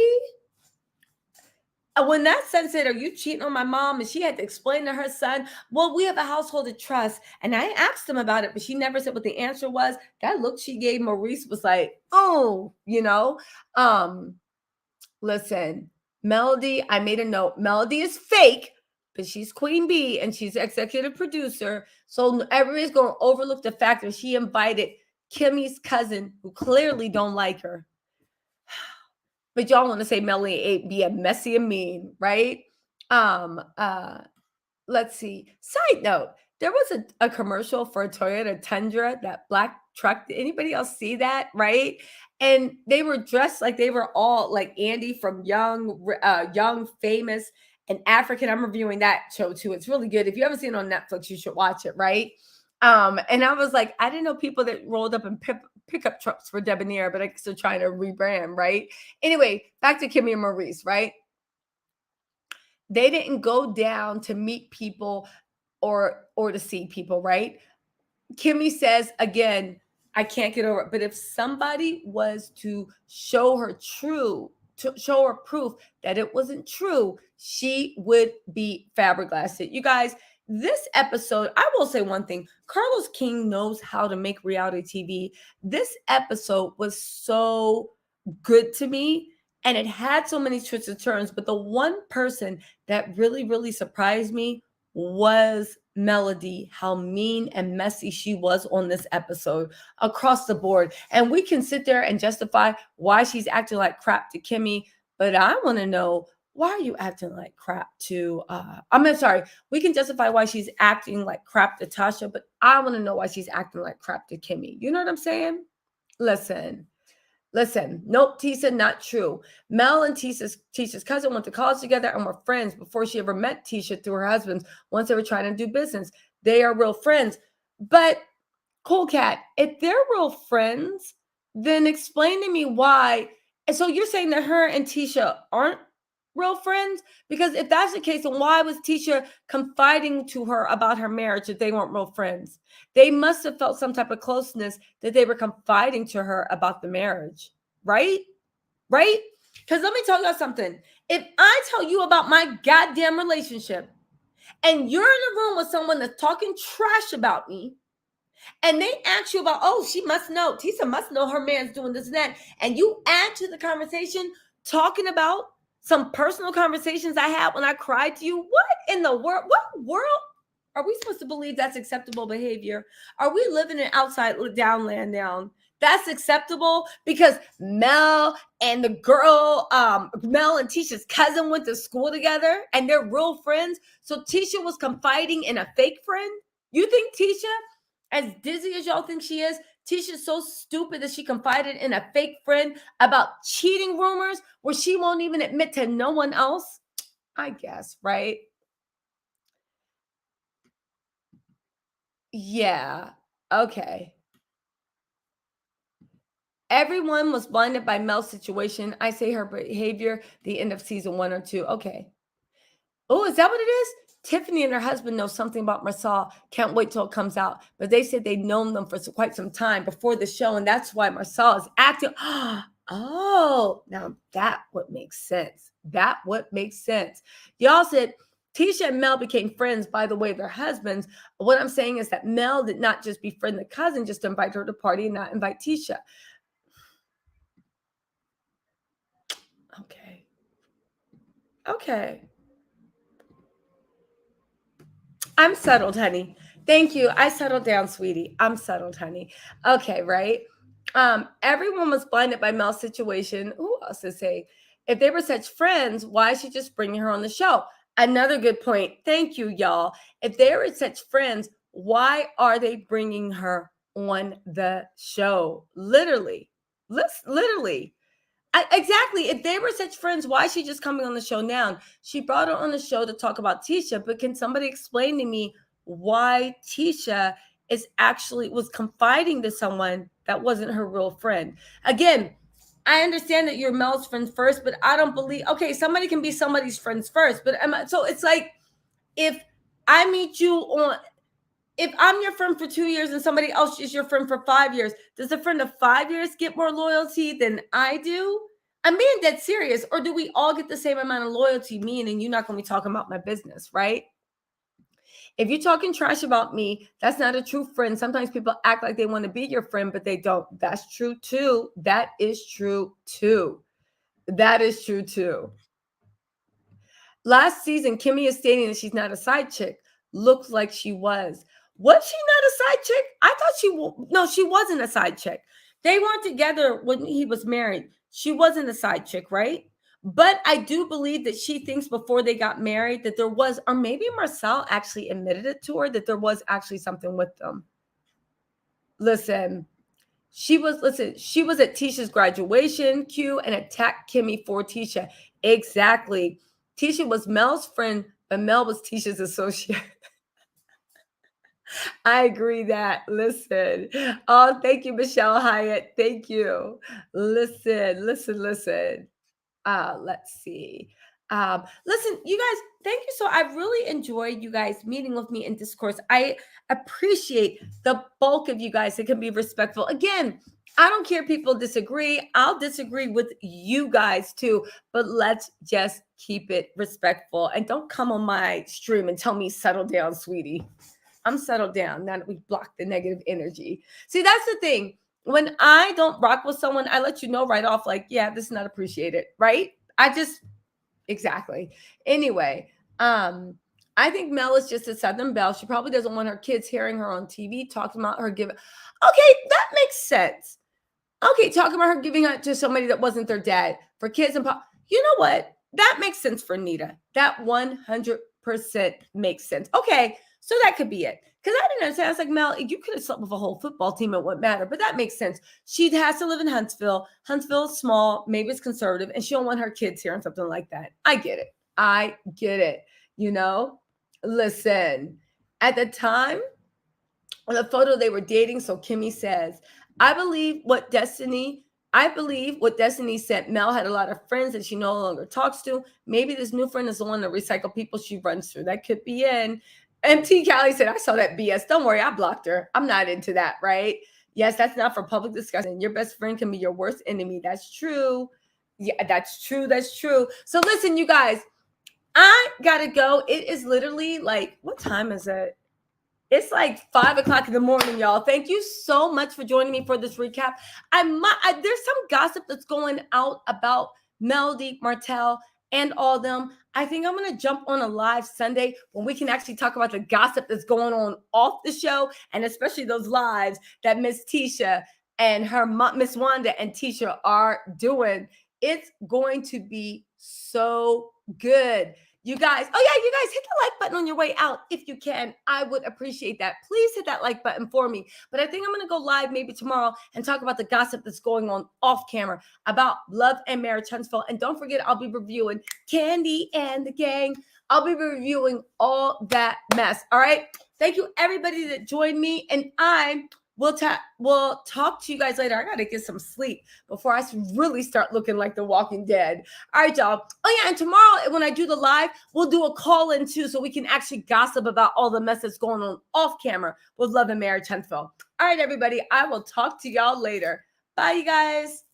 when that son said, are you cheating on my mom? And she had to explain to her son, well, we have a household of trust. And I asked him about it, but she never said what the answer was. That look she gave Maurice was like, oh, listen, Melody, I made a note. Melody is fake, but she's Queen Bee and she's executive producer. So everybody's going to overlook the fact that she invited Kimmie's cousin, who clearly don't like her. But y'all want to say Melody be a messy and mean, right? Let's see. Side note, there was a commercial for a Toyota Tundra, that black truck. Did anybody else see that, right? And they were dressed like they were all like Andy from Young, Famous, and African. I'm reviewing that show too. It's really good. If you haven't seen it on Netflix, you should watch it, right? And I was like, I didn't know people that rolled up in pickup trucks were debonair, but I guess they're trying to rebrand, right? Anyway, back to Kimmie and Maurice, right? They didn't go down to meet people or to see people, right? Kimmie says, again, I can't get over it. But if somebody was to show her proof that it wasn't true, she would be fiberglassed. You guys, this episode, I will say one thing. Carlos King knows how to make reality TV. This episode was so good to me. And it had so many twists and turns. But the one person that really, really surprised me was Melody, how mean and messy she was on this episode across the board. And we can sit there and justify why she's acting like crap to Kimmie. But I want to know, why are you acting like crap to, we can justify why she's acting like crap to Tasha, but I want to know why she's acting like crap to Kimmie. You know what I'm saying? Listen, nope, Tisa, not true. Mel and Tisha's cousin went to college together and were friends before she ever met Tisha through her husband once they were trying to do business. They are real friends. But, Cool Cat, if they're real friends, then explain to me why. And so you're saying that her and Tisha aren't real friends? Because if that's the case, then why was Tisha confiding to her about her marriage if they weren't real friends? They must have felt some type of closeness that they were confiding to her about the marriage, right? Right? Because let me tell you something. If I tell you about my goddamn relationship and you're in a room with someone that's talking trash about me, and they ask you about, oh, she must know, Tisa must know her man's doing this and that, and you add to the conversation talking about some personal conversations I had when I cried to you. What in the world? What world are we supposed to believe that's acceptable behavior? Are we living in outside downland now? That's acceptable because Mel and the girl, Mel and Tisha's cousin went to school together and they're real friends. So Tisha was confiding in a fake friend. You think Tisha, as dizzy as y'all think she is, Tisha's so stupid that she confided in a fake friend about cheating rumors where she won't even admit to no one else? I guess, right? Yeah. Okay. Everyone was blinded by Mel's situation. I say her behavior, the end of season 1 or 2. Okay. Oh, is that what it is? Tiffany and her husband know something about Marcel. Can't wait till it comes out. But they said they'd known them for quite some time before the show, and that's why Marcel is acting. Oh, now that would make sense. That would make sense. Y'all said Tisha and Mel became friends by the way of their husbands. What I'm saying is that Mel did not just befriend the cousin, just to invite her to party and not invite Tisha. Okay. Okay. I'm settled, honey. Thank you. I settled down, sweetie. I'm settled, honey. Okay, right? Everyone was blinded by Mel's situation. Who else to say? If they were such friends, why is she just bringing her on the show? Another good point. Thank you, y'all. If they were such friends, why are they bringing her on the show? Literally. Literally. Exactly. If they were such friends, why is she just coming on the show now? She brought her on the show to talk about Tisha, but can somebody explain to me why Tisha was confiding to someone that wasn't her real friend? Again, I understand that you're Mel's friend first, but I don't believe. Okay, somebody can be somebody's friends first, but so it's like if I meet you on. If I'm your friend for 2 years and somebody else is your friend for 5 years, does a friend of 5 years get more loyalty than I do? I'm being dead serious. Or do we all get the same amount of loyalty, meaning you're not going to be talking about my business, right? If you're talking trash about me, that's not a true friend. Sometimes people act like they want to be your friend, but they don't. That's true too. That is true too. That is true too. Last season, Kimmie is stating that she's not a side chick. Looks like she was. Was she not a side chick? I thought no, she wasn't a side chick. They weren't together when he was married. She wasn't a side chick, right? But I do believe that she thinks before they got married that there was, or maybe Marcel actually admitted it to her, that there was actually something with them. Listen, she was at Tisha's graduation Q and attacked Kimmie for Tisha. Exactly. Tisha was Mel's friend, but Mel was Tisha's associate. I agree that. Listen. Oh, thank you, Michelle Hyatt. Thank you. Listen. Let's see. Listen, you guys, thank you. So I really enjoyed you guys meeting with me in discourse. I appreciate the bulk of you guys that can be respectful. Again, I don't care if people disagree. I'll disagree with you guys too, but let's just keep it respectful. And don't come on my stream and tell me settle down, sweetie. I'm settled down now that we blocked the negative energy. See, that's the thing. When I don't rock with someone, I let you know right off, like, yeah, this is not appreciated, right? Exactly. Anyway, I think Mel is just a Southern belle. She probably doesn't want her kids hearing her on TV talking about her giving. Okay, that makes sense. Okay, talking about her giving it to somebody that wasn't their dad for kids and you know what? That makes sense for Nita. That 100% makes sense. Okay, so that could be it. Because I didn't understand. I was like, Mel, you could have slept with a whole football team. It wouldn't matter. But that makes sense. She has to live in Huntsville. Huntsville is small. Maybe it's conservative. And she don't want her kids hearing something like that. I get it. You know? Listen, at the time, on the photo they were dating, so Kimmie says, I believe what Destiny said. Mel had a lot of friends that she no longer talks to. Maybe this new friend is the one to recycle people she runs through. That could be in. MT Callie said, I saw that BS. Don't worry, I blocked her. I'm not into that, right? Yes, that's not for public discussion. Your best friend can be your worst enemy. That's true. Yeah, that's true. So listen, you guys, I gotta go. It is literally like, what time is it? It's like 5 o'clock in the morning, y'all. Thank you so much for joining me for this recap. There's some gossip that's going out about Melody Martell and all of them. I think I'm going to jump on a live Sunday when we can actually talk about the gossip that's going on off the show, and especially those lives that Miss Tisha and her Miss Wanda and Tisha are doing. It's going to be so good. You guys, oh yeah, you guys hit the like button on your way out if you can. I would appreciate that. Please hit that like button for me. But I think I'm going to go live maybe tomorrow and talk about the gossip that's going on off camera about love and marriage Huntsville. And don't forget, I'll be reviewing Candy and the Gang. I'll be reviewing all that mess. All right. Thank you, everybody that joined me. And we'll talk to you guys later. I got to get some sleep before I really start looking like The Walking Dead. All right, y'all. Oh, yeah, and tomorrow when I do the live, we'll do a call-in, too, so we can actually gossip about all the mess that's going on off camera with Love and Marriage Huntsville. All right, everybody. I will talk to y'all later. Bye, you guys.